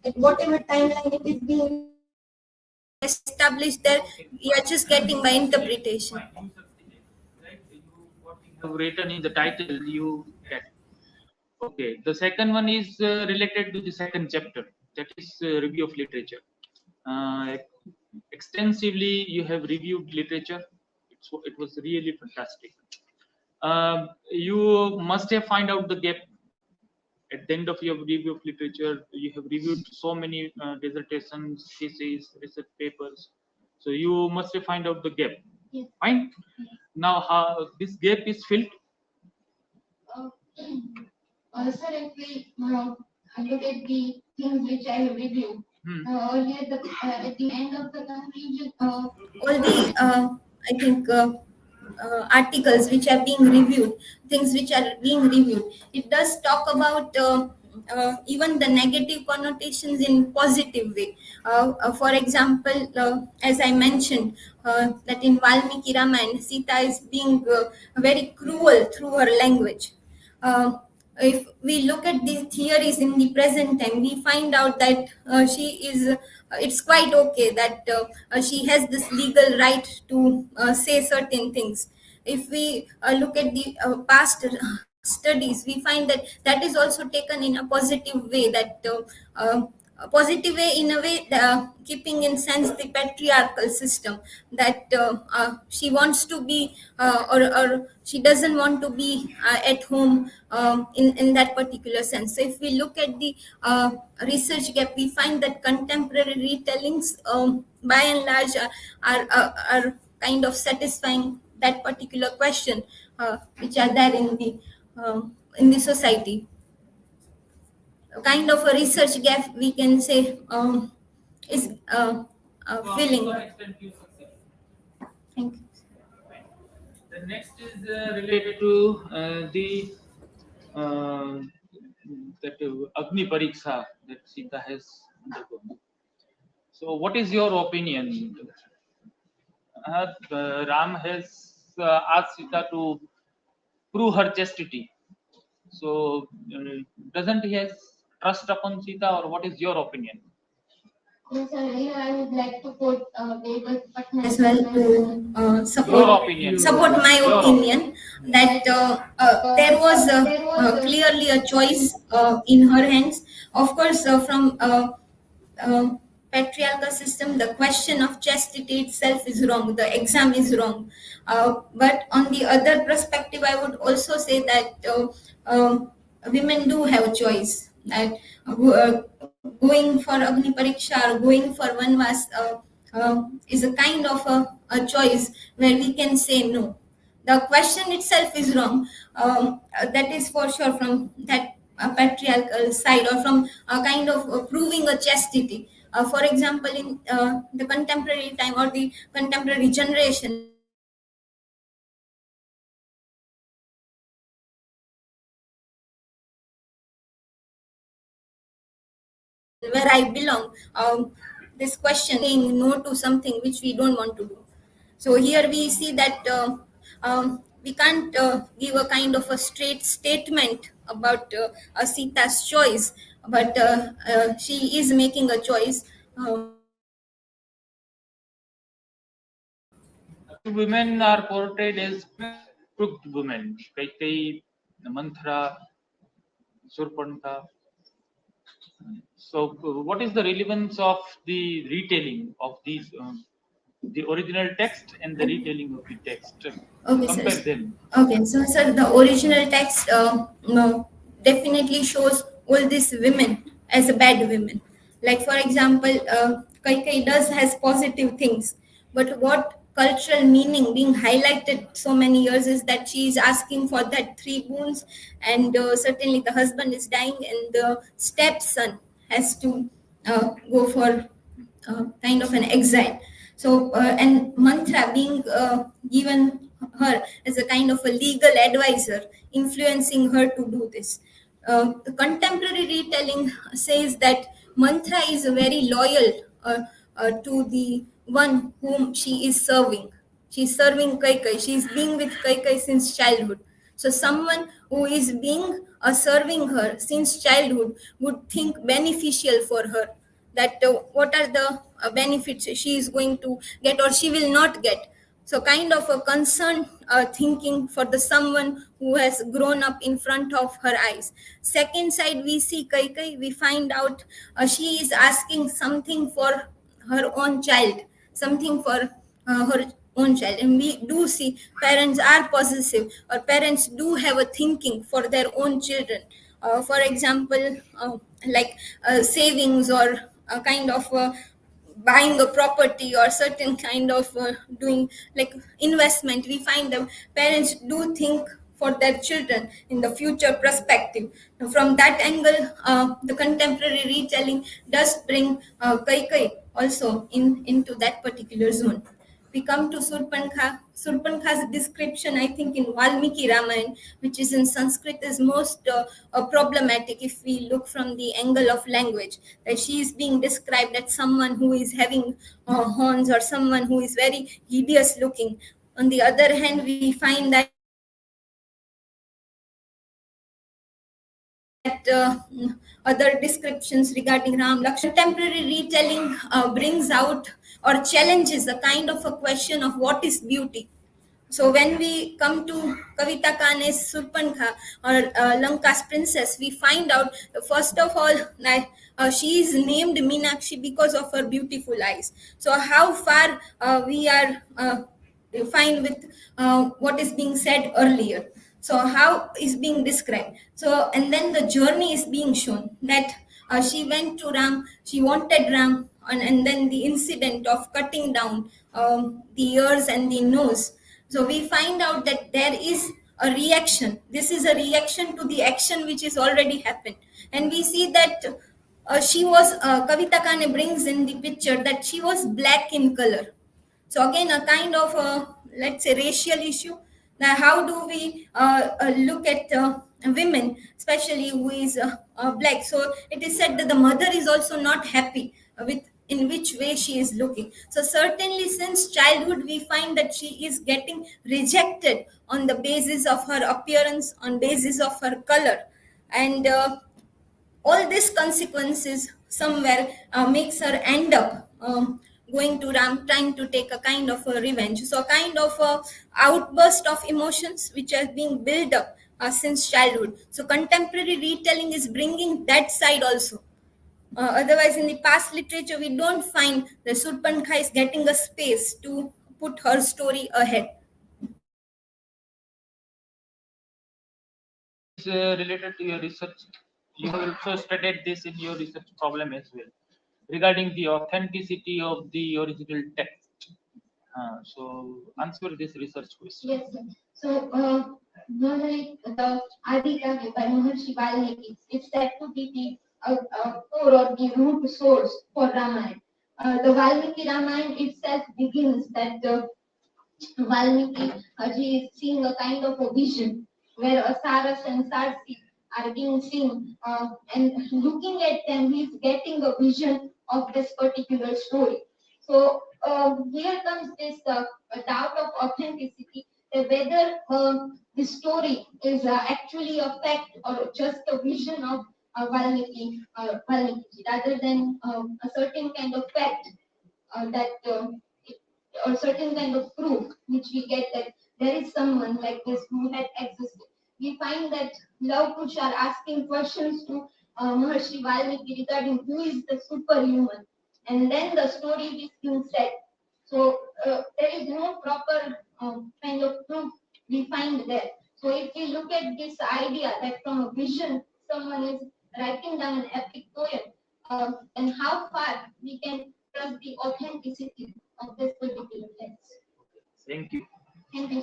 at whatever timeline it is being established there, we are just getting by interpretation. Right? What you have written in the title, you get. Okay. The second one is related to the second chapter, that is review of literature. Uh, Extensively, you have reviewed literature. It was really fantastic. You must have find out the gap at the end of your review of literature. You have reviewed so many dissertations, theses, research papers. So you must have find out the gap. Yes. Fine. Now, how this gap is filled? Sir, if we look at the things which I have reviewed, earlier at the end of the conclusion, all the I think articles which are being reviewed, things which are being reviewed, it does talk about even the negative connotations in positive way. For example, as I mentioned, that in Valmiki Ramayana, Sita is being very cruel through her language. If we look at the theories in the present time, we find out that she is. It's quite okay that she has this legal right to say certain things. If we look at the past studies, we find that that is also taken in a positive way. That a positive way, in a way, keeping in sense the patriarchal system, that she wants to be or she doesn't want to be at home in that particular sense. So if we look at the research gap, we find that contemporary retellings by and large are kind of satisfying that particular question which are there in the society. A kind of a research gap, we can say. is To feeling. some extent you succeed. Thank you. The next is related to the uh, that Agni Pariksha that Sita has undergone. So, what is your opinion? Ram has asked Sita to prove her chastity. So, doesn't he has trust upon Sita, or what is your opinion? Yes, sir. Here I would like to quote as well to Your opinion. support my Your opinion that there was clearly a choice in her hands. Of course, from uh, patriarchal system, the question of chastity itself is wrong. The exam is wrong. But on the other perspective, I would also say that women do have a choice. That going for Agni Pariksha or going for Vanvas is a kind of a choice where we can say no. The question itself is wrong. That is for sure from that patriarchal side or from a kind of proving a chastity. For example, in the contemporary time or the contemporary generation, where I belong, this question saying no to something which we don't want to do. So here we see that we can't give a kind of a straight statement about Sita's choice, but she is making a choice. Women are portrayed as crooked women. Kaikeyi, Manthara, Surpanka. So, what is the relevance of the retelling of these, the original text and the retelling of the text? Okay, Compare sir. them. Okay, so sir, the original text no, definitely shows all these women as bad women. Like for example, Kaikai does has positive things, but what cultural meaning being highlighted so many years is that she is asking for that three boons, and certainly the husband is dying, and the stepson has to go for kind of an exile. So, and Mantra being given her as a kind of a legal advisor, influencing her to do this. The contemporary retelling says that Mantra is very loyal to the one whom she is serving. She's serving Kaikai. She's being with Kaikai since childhood. So someone who is being serving her since childhood would think beneficial for her, that what are the benefits she is going to get or she will not get. So kind of a concerned thinking for the someone who has grown up in front of her eyes. Second side, we see Kaikai, we find out she is asking something for her own child, something for her own child. And we do see parents are possessive, or parents do have a thinking for their own children. For example, like savings or a kind of buying a property or certain kind of doing like investment. We find the parents do think for their children in the future perspective. Now, from that angle, the contemporary retelling does bring Kaikai also into that particular zone. We come to Surpanka. Surpanka's description, I think, in Valmiki Ramayana, which is in Sanskrit, is most problematic if we look from the angle of language. That she is being described as someone who is having horns or someone who is very hideous looking. On the other hand, we find that other descriptions regarding Ram Lakshman. Contemporary retelling brings out or challenges a kind of a question of what is beauty. So when we come to Kavita Kane's Surpanka or Lanka's princess, we find out first of all that she is named Meenakshi because of her beautiful eyes. So how far we are fine with what is being said earlier. So how is being described. So and then the journey is being shown that she went to Ram, she wanted Ram, and then the incident of cutting down the ears and the nose. So we find out that there is a reaction. This is a reaction to the action which is already happened. And we see that she was Kavita Kane brings in the picture that she was black in color. So again, a kind of let's say racial issue. Now, how do we look at women, especially who is black? So it is said that the mother is also not happy with in which way she is looking. So certainly, since childhood, we find that she is getting rejected on the basis of her appearance, on basis of her color, and all these consequences somewhere makes her end up going to Ram, trying to take a kind of a revenge. So a kind of a outburst of emotions which are being built up since childhood. So contemporary retelling is bringing that side also. Otherwise, in the past literature, we don't find the Surpankhai is getting a space to put her story ahead. Is related to your research. You have also studied this in your research problem as well, regarding the authenticity of the original text. So answer this research question. Yes, sir. So, normally the Adi Kavya by Maharshi Valmiki is said to be the core or the root source for Ramayana. The Valmiki Ramayana itself begins that Valmiki he is seeing a kind of a vision where Saras and Sarsi are being seen, and looking at them, he is getting a vision of this particular story. So here comes this doubt of authenticity, whether the story is actually a fact or just a vision of Valmiki, rather than a certain kind of fact that or certain kind of proof which we get that there is someone like this who had existed. We find that Love Kush are asking questions to Maharshi Valmiki regarding who is the superhuman, and then the story is being said. So there is no proper kind of proof we find there. So if we look at this idea that from a vision someone is writing down an epic poem, and how far we can trust the authenticity of this particular text. Thank you. Thank you.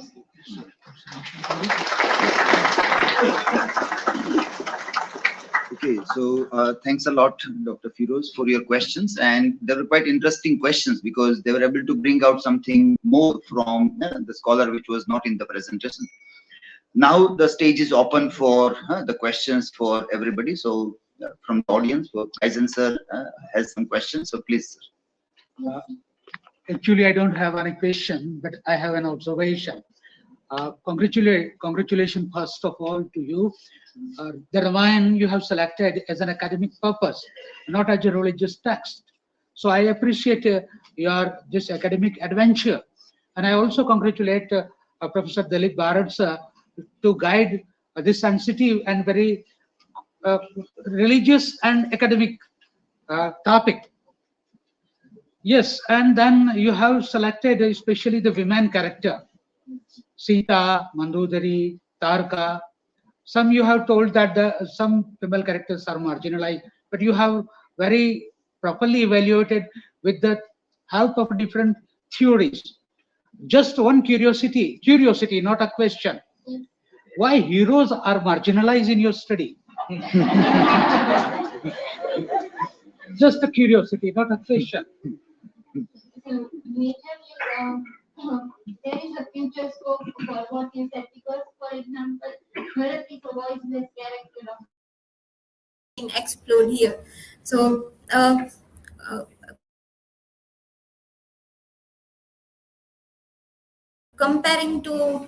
Okay, so thanks a lot, Dr. Firoz, for your questions. And they were quite interesting questions because they were able to bring out something more from the scholar which was not in the presentation. Now the stage is open for the questions for everybody. So from the audience, Aizen sir has some questions. So please, sir. Actually, I don't have any question, but I have an observation. Congratulations, first of all, to you. The Ramayana you have selected as an academic purpose, not as a religious text. So I appreciate your this academic adventure, and I also congratulate Professor Dalip Bharat sir to guide this sensitive and very religious and academic topic. Yes, and then you have selected especially the women character, Sita, Mandodari, Tarka. Some you have told that some female characters are marginalized, but you have very properly evaluated with the help of different theories. Just one curiosity, not a question. Why heroes are marginalized in your study? Just a curiosity, not a question. So majorly, there is a future scope for what you said, because, for example, Bharat is a voiceless character of Explode here. So comparing to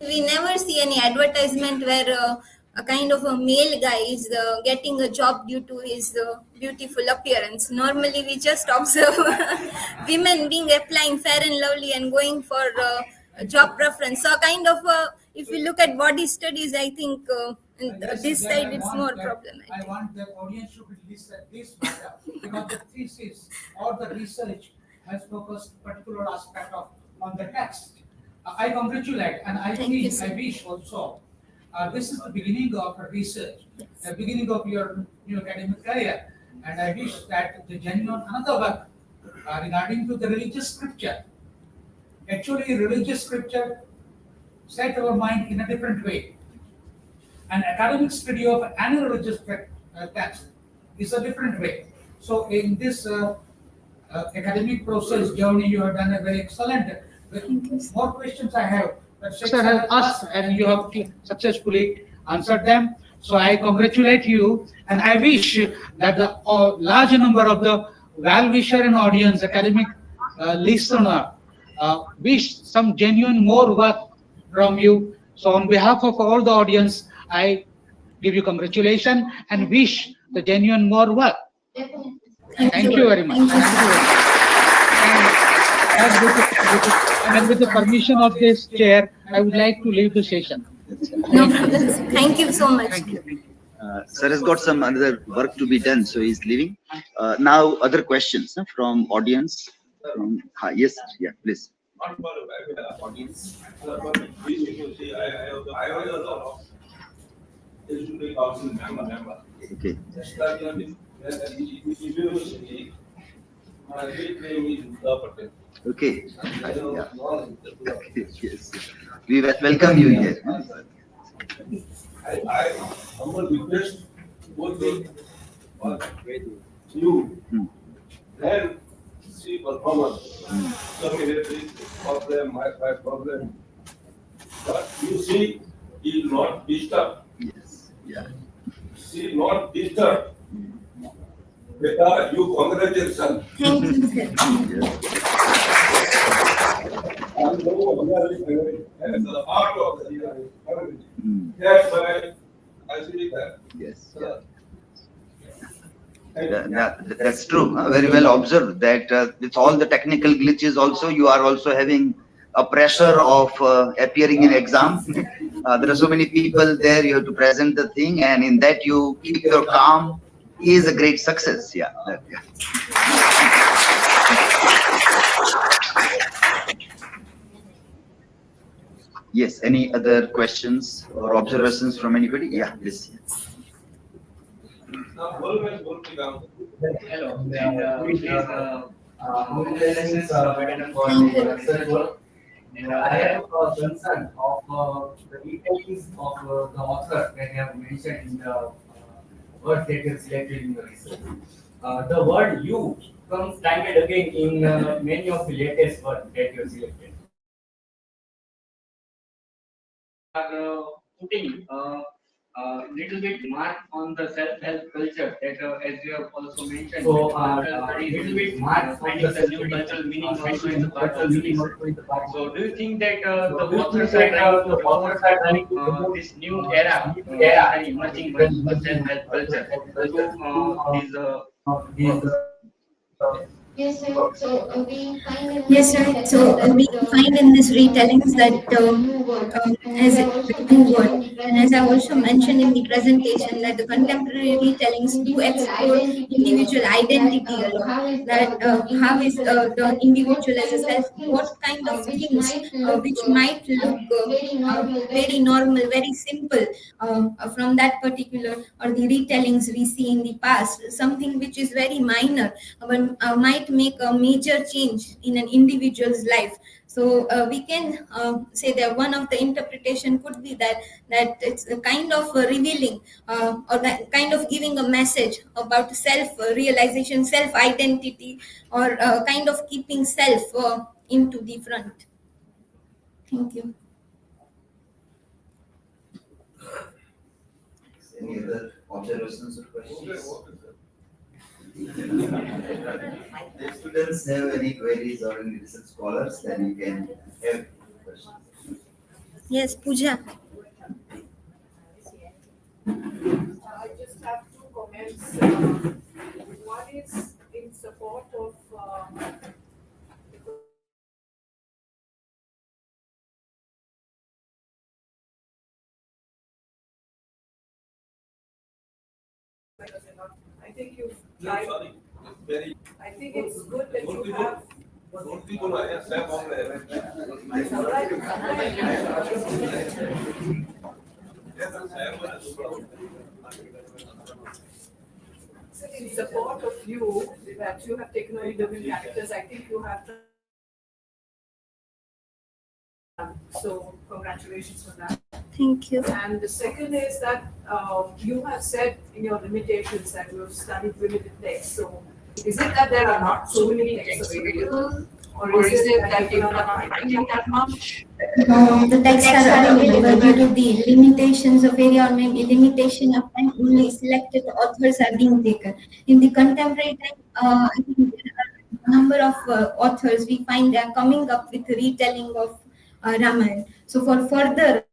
we never see any advertisement where a kind of a male guy is getting a job due to his beautiful appearance. Normally we just observe women being applying Fair and Lovely and going for a job preference. So kind of if we look at body studies, I think in this side it's more problematic. I want the audience to listen this matter because the thesis or the research has focused particular aspect of on the text. I congratulate, and I wish also this is the beginning of a research, the beginning of your new academic career, and I wish that the genuine another work regarding to the religious scripture. Actually, religious scripture set our mind in a different way. An academic study of any religious text is a different way. So in this academic process journey, you have done a very excellent. More questions I have. But Sir has asked and you have successfully answered them. So I congratulate you and I wish that the large number of the well-wisher and audience, academic listener, wish some genuine more work from you. So on behalf of all the audience, I give you congratulations and wish the genuine more work. Definitely. Thank you very much. And with the permission of this chair, I would like to leave the session. No problem. Thank you so much. Thank you. Sir has got some other work to be done, so he's leaving. Now, other questions from audience. Yes, yeah, please. Not for audience, but we should see, I was a student council member. Okay. University, my great name is Viva. Okay. Yeah. Okay. Yes. We welcome you here. I humble request both the you then see performance. Some military problem, my problem. But you see, he not disturb. Yes. Yeah. See, not disturb. Beta, you congratulations. Thank you, sir. I'm the as a part of the That's why I see that. Yes. That's true. Very well observed that with all the technical glitches also, you are also having a pressure of appearing in exam. There are so many people there, you have to present the thing, and in that you keep your calm is a great success. Yeah. Yes, any other questions or observations from anybody? Yeah, please. Hello. Congratulations, Madam, for the research work. And I have a concern of the retellings of the author that you have mentioned in the word that you have selected in the research. The word "you" comes time and again in many of the latest words that you have selected. Are putting little bit mark on the self-help culture that, as you have also mentioned, so little bit mark finding the new cultural meaning also in the part of meaning. So, do you think that the authors are trying to promote this new era, and emerging self-help culture through these Yes, sir. So we find in Yes, sir. So we find in this retellings that as a new word, and as I also mentioned in the presentation, that the contemporary retellings do explore individual identity a lot. That how is the individual as a self, what kind of things which might look very normal, very simple from that particular or the retellings we see in the past, something which is very minor but might make a major change in an individual's life. So we can say that one of the interpretation could be that it's a kind of revealing or that kind of giving a message about self realization, self identity, or kind of keeping self into the front. Thank you. Any other observations or questions? If students have any queries or any research scholars, then you can have questions. Yes, Pooja. I just have two comments. One is in support of I think you've tried. Sorry, very. I think it's good that you have. Don't people I have said on there. It's all right. In support of you, that you have taken on the characters, I think you have So congratulations on that. Thank you. And the second is that you have said in your limitations that you have studied limited text. So is it that there are not so many texts available? Or is it that you're not writing that much? The texts are available due to the limitations of area or maybe limitation of time. Only selected authors are being taken. In the contemporary time, I think there are a number of authors we find they are coming up with retelling of Ramayana. So for further,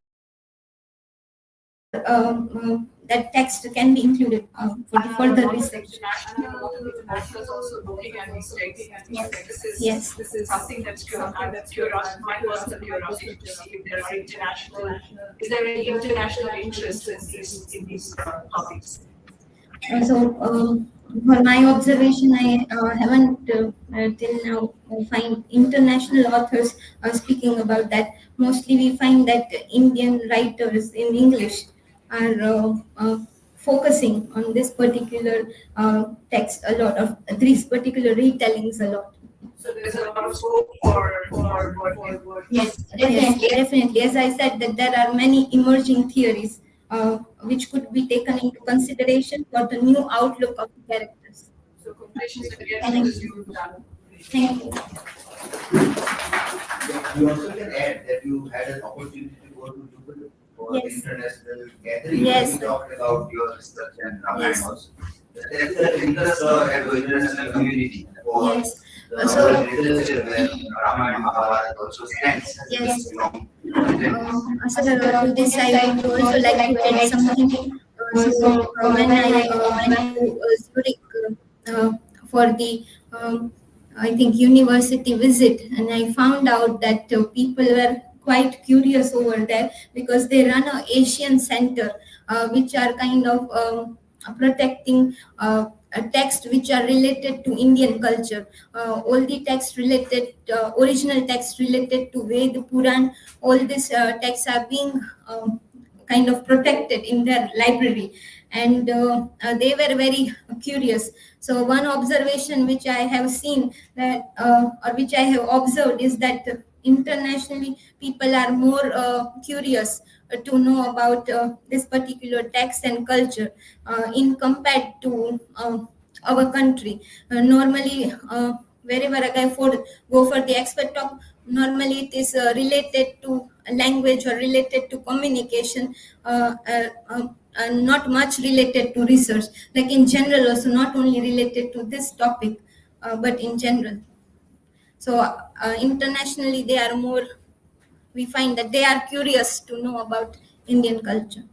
that text can be included for the further research. Internationals also looking at these texts. Yes. This is something that's curiosity, my personal curiosity to see if there are international, is there any international interest in these topics? For my observation, I haven't till now find international authors speaking about that. Mostly, we find that Indian writers in English are focusing on this particular text a lot, of these particular retellings a lot. So there's a lot of scope for Yes, definitely. As I said, that there are many emerging theories which could be taken into consideration for the new outlook of the characters. So congratulations again. Thank you. You also can add that you had an opportunity to go to Dubai for Yes. international gathering. Yes. You talked about your research and Ramayana Yes. also. There is an interest at the international community for Yes. the literature where Ramayana Mahabharata also stands. Yes. Strong. To this, I would also like to add something. When I went to Zurich for the, I think, university visit, and I found out that people were quite curious over there because they run a Asian center, which are kind of protecting texts which are related to Indian culture. All the texts related, original texts related to Ved, Puran, all these texts are being kind of protected in their library, and they were very curious. So one observation which I have seen that or which I have observed is that internationally people are more curious to know about this particular text and culture in compared to our country. Normally wherever I go for the expert talk, normally it is related to language or related to communication, and not much related to research, like in general also, not only related to this topic, but in general. So internationally they are more, we find that they are curious to know about Indian culture.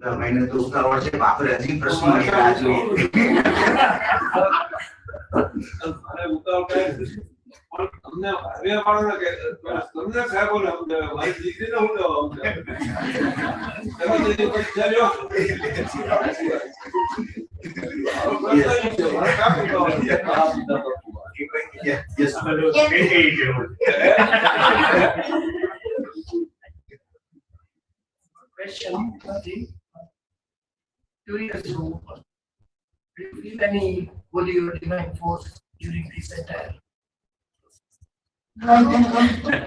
मैंने तो उसका और से बाप रे अजीब प्रश्न किया आज ये अरे उतार पे और हमने अरे हमारा के तुमने क्या बोला भाई दिखते ना होगा चलो ये कुछ चलो yes question, curious to do you feel any holy or divine force during this entire?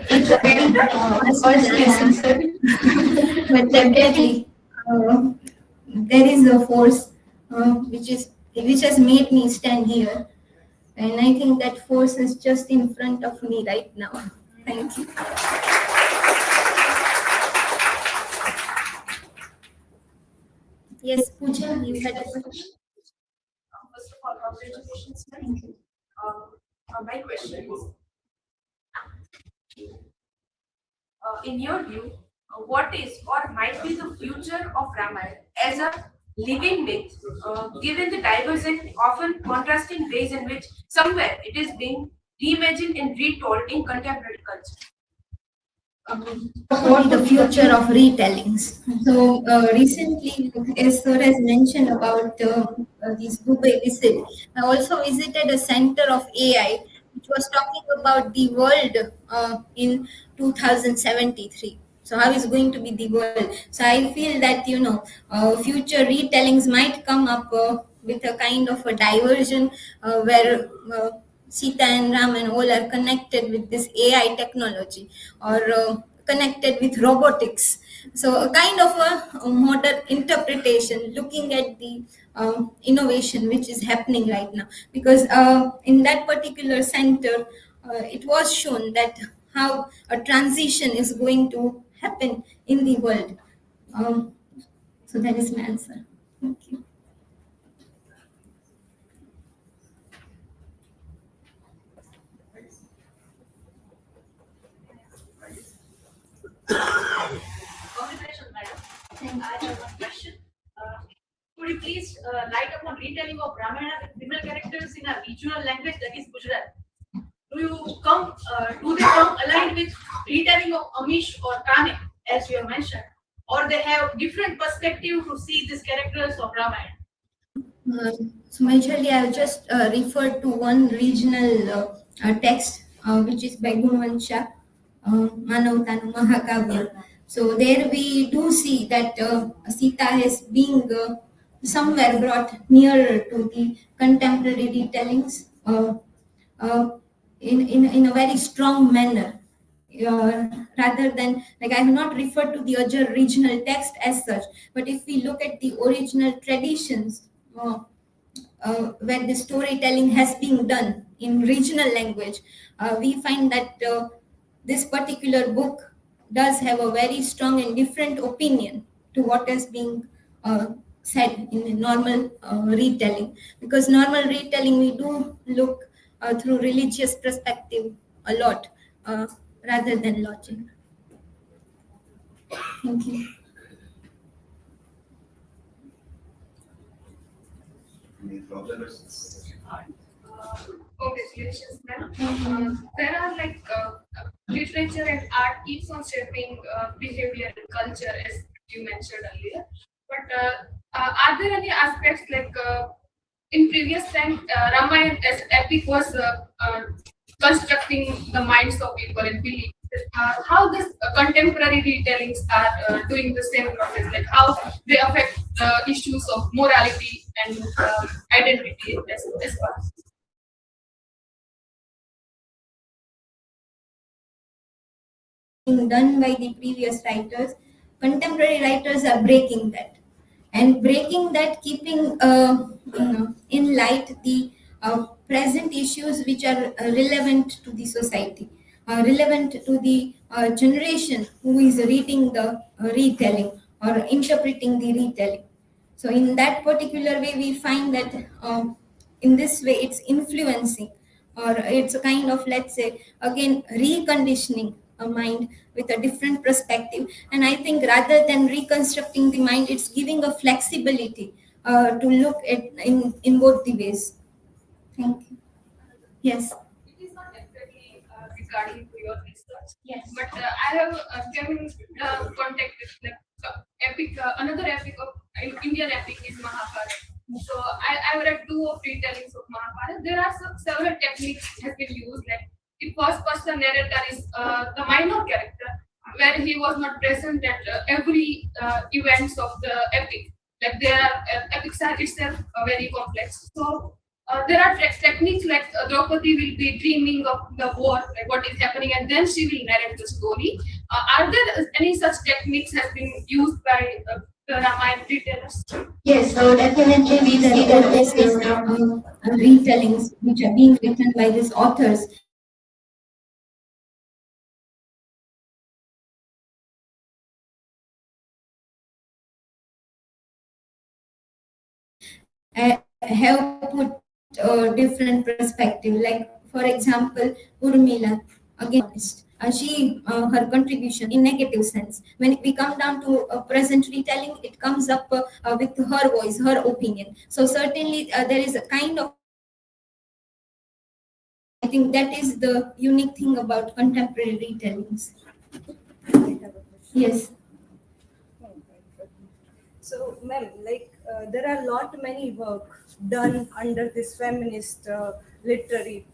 It's a very question, but definitely there is a force which has made me stand here, and I think that force is just in front of me right now. Thank you. Yes, Pooja, you had a question. First of all, congratulations. Thank you. My question is, in your view, what is or might be the future of Ramayana as a living myth, given the diverse and often contrasting ways in which somewhere it is being reimagined and retold in contemporary culture? About the future of retellings. So recently, as Sir has mentioned about this Dubai visit, I also visited a center of AI which was talking about the world in 2073. So how is going to be the world? So I feel that future retellings might come up with a kind of a diversion where Sita and Ram and all are connected with this AI technology or connected with robotics. So a kind of a modern interpretation looking at the innovation which is happening right now. Because in that particular center, it was shown that how a transition is going to happen in the world. So that is my answer. Thank you. Congratulations, madam. I have one question. Could you please light upon retelling of Ramayana with female characters in a regional language that is Gujarat? Do they come aligned with retelling of Amish or Kane, as you have mentioned, or they have different perspective to see these characters of Ramayana? So majorly I have just referred to one regional text which is by Gunvansha, Manavtanu Mahakavya. So there we do see that Sita is being somewhere brought nearer to the contemporary retellings in a very strong manner. Rather than, like, I have not referred to the other regional text as such, but if we look at the original traditions where the storytelling has been done in regional language, we find that this particular book does have a very strong and different opinion to what is being said in a normal retelling. Because normal retelling, we do look through religious perspective a lot rather than logic. Thank you. Congratulations, ma'am. There are literature and art keeps on shaping behavior and culture, as you mentioned earlier. But are there any aspects in previous time, Ramayana as epic was constructing the minds of people and beliefs? How this contemporary retellings are doing the same process, like how they affect issues of morality and identity as well? Done by the previous writers, contemporary writers are breaking that, and breaking that, keeping in light the present issues which are relevant to the society, relevant to the generation who is reading the retelling or interpreting the retelling. So in that particular way, we find that in this way it's influencing, or it's a kind of, let's say, again, reconditioning a mind with a different perspective. And I think rather than reconstructing the mind, it's giving a flexibility to look at in both the ways. Thank you. Yes. It is not exactly regarding to your research. Yes. But I have given contact with epic. Another epic of Indian epic is Mahabharata. So I read two of retellings of Mahabharata. There are several techniques has been used. Like the first person narrator is the minor character, where he was not present at every events of the epic. Like their epics are itself very complex. So there are techniques like Draupadi will be dreaming of the war, like what is happening, and then she will narrate the story. Are there any such techniques has been used by the Ramayana retellers? Yes, so definitely we see that this is retellings which are being written by these authors. Have put different perspective. Like, for example, Urmila, again, she her contribution in negative sense. When we come down to a present retelling, it comes up with her voice, her opinion. So certainly there is a kind of, I think that is the unique thing about contemporary retellings. Yes. So, ma'am, there are many work done under this feminist literary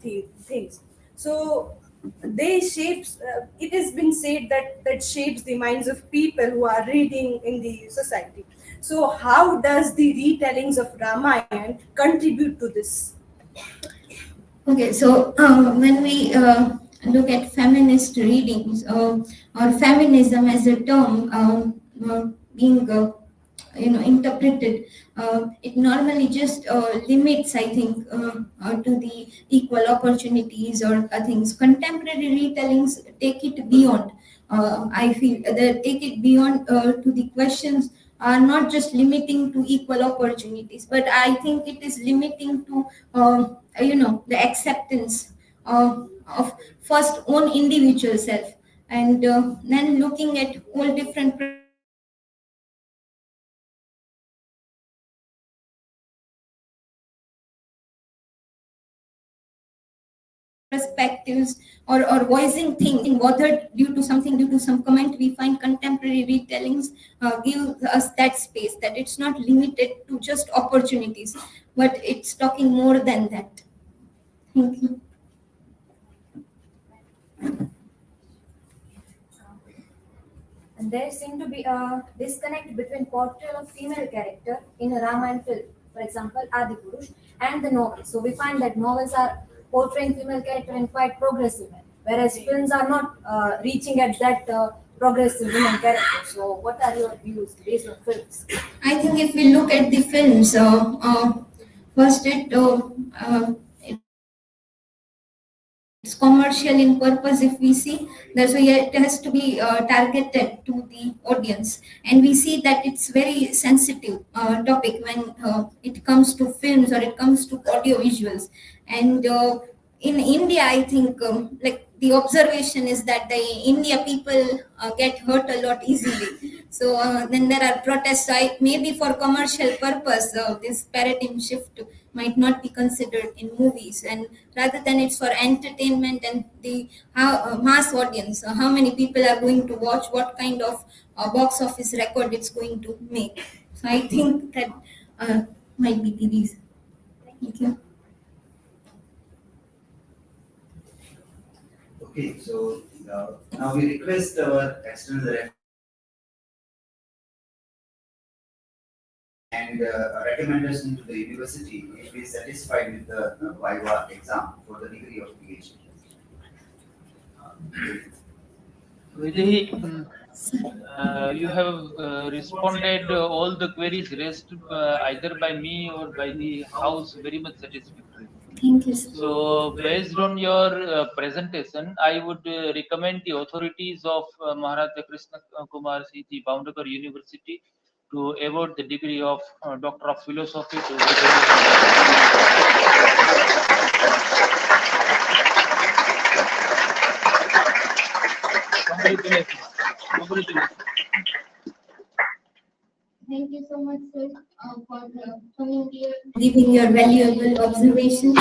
things. So, they shapes. It has been said that shapes the minds of people who are reading in the society. So, how does the retellings of Ramayana contribute to this? Okay, so when we look at feminist readings or feminism as a term being interpreted, it normally just limits, I think, to the equal opportunities or things. Contemporary retellings take it beyond. I feel they take it beyond to the questions are not just limiting to equal opportunities, but I think it is limiting to the acceptance of first own individual self, and then looking at all different perspectives, or voicing things bothered due to something, due to some comment. We find contemporary retellings give us that space, that it's not limited to just opportunities, but it's talking more than that. Thank you. And there seemed to be a disconnect between portrayal of female character in a Ramayana film, for example, Adipurush, and the novels. So we find that novels are portraying female character in quite progressive way, whereas films are not reaching at that progressive women character. So what are your views based on films? I think if we look at the films, first it's commercial in purpose. If we see, that's why it has to be targeted to the audience, and we see that it's very sensitive topic when it comes to films or it comes to audio visuals. And in India, I think like the observation is that the India people get hurt a lot easily. So then there are protests. Maybe for commercial purpose, this paradigm shift might not be considered in movies, and rather than it's for entertainment and the mass audience, how many people are going to watch, what kind of box office record it's going to make. So I think that might be the reason. Thank you. Okay, so now we request our external director and recommendation to the university if we satisfied with the Viva exam for the degree of PhD. Vaidehi, you have responded all the queries raised either by me or by the house very much satisfactory. Thank you. So, based on your presentation, I would recommend the authorities of Maharaja Krishna Kumar Siti Bhavnagar University to award the degree of Doctor of Philosophy to Congratulations. Congratulations. Thank you so much, sir, for coming here. Giving your valuable observations.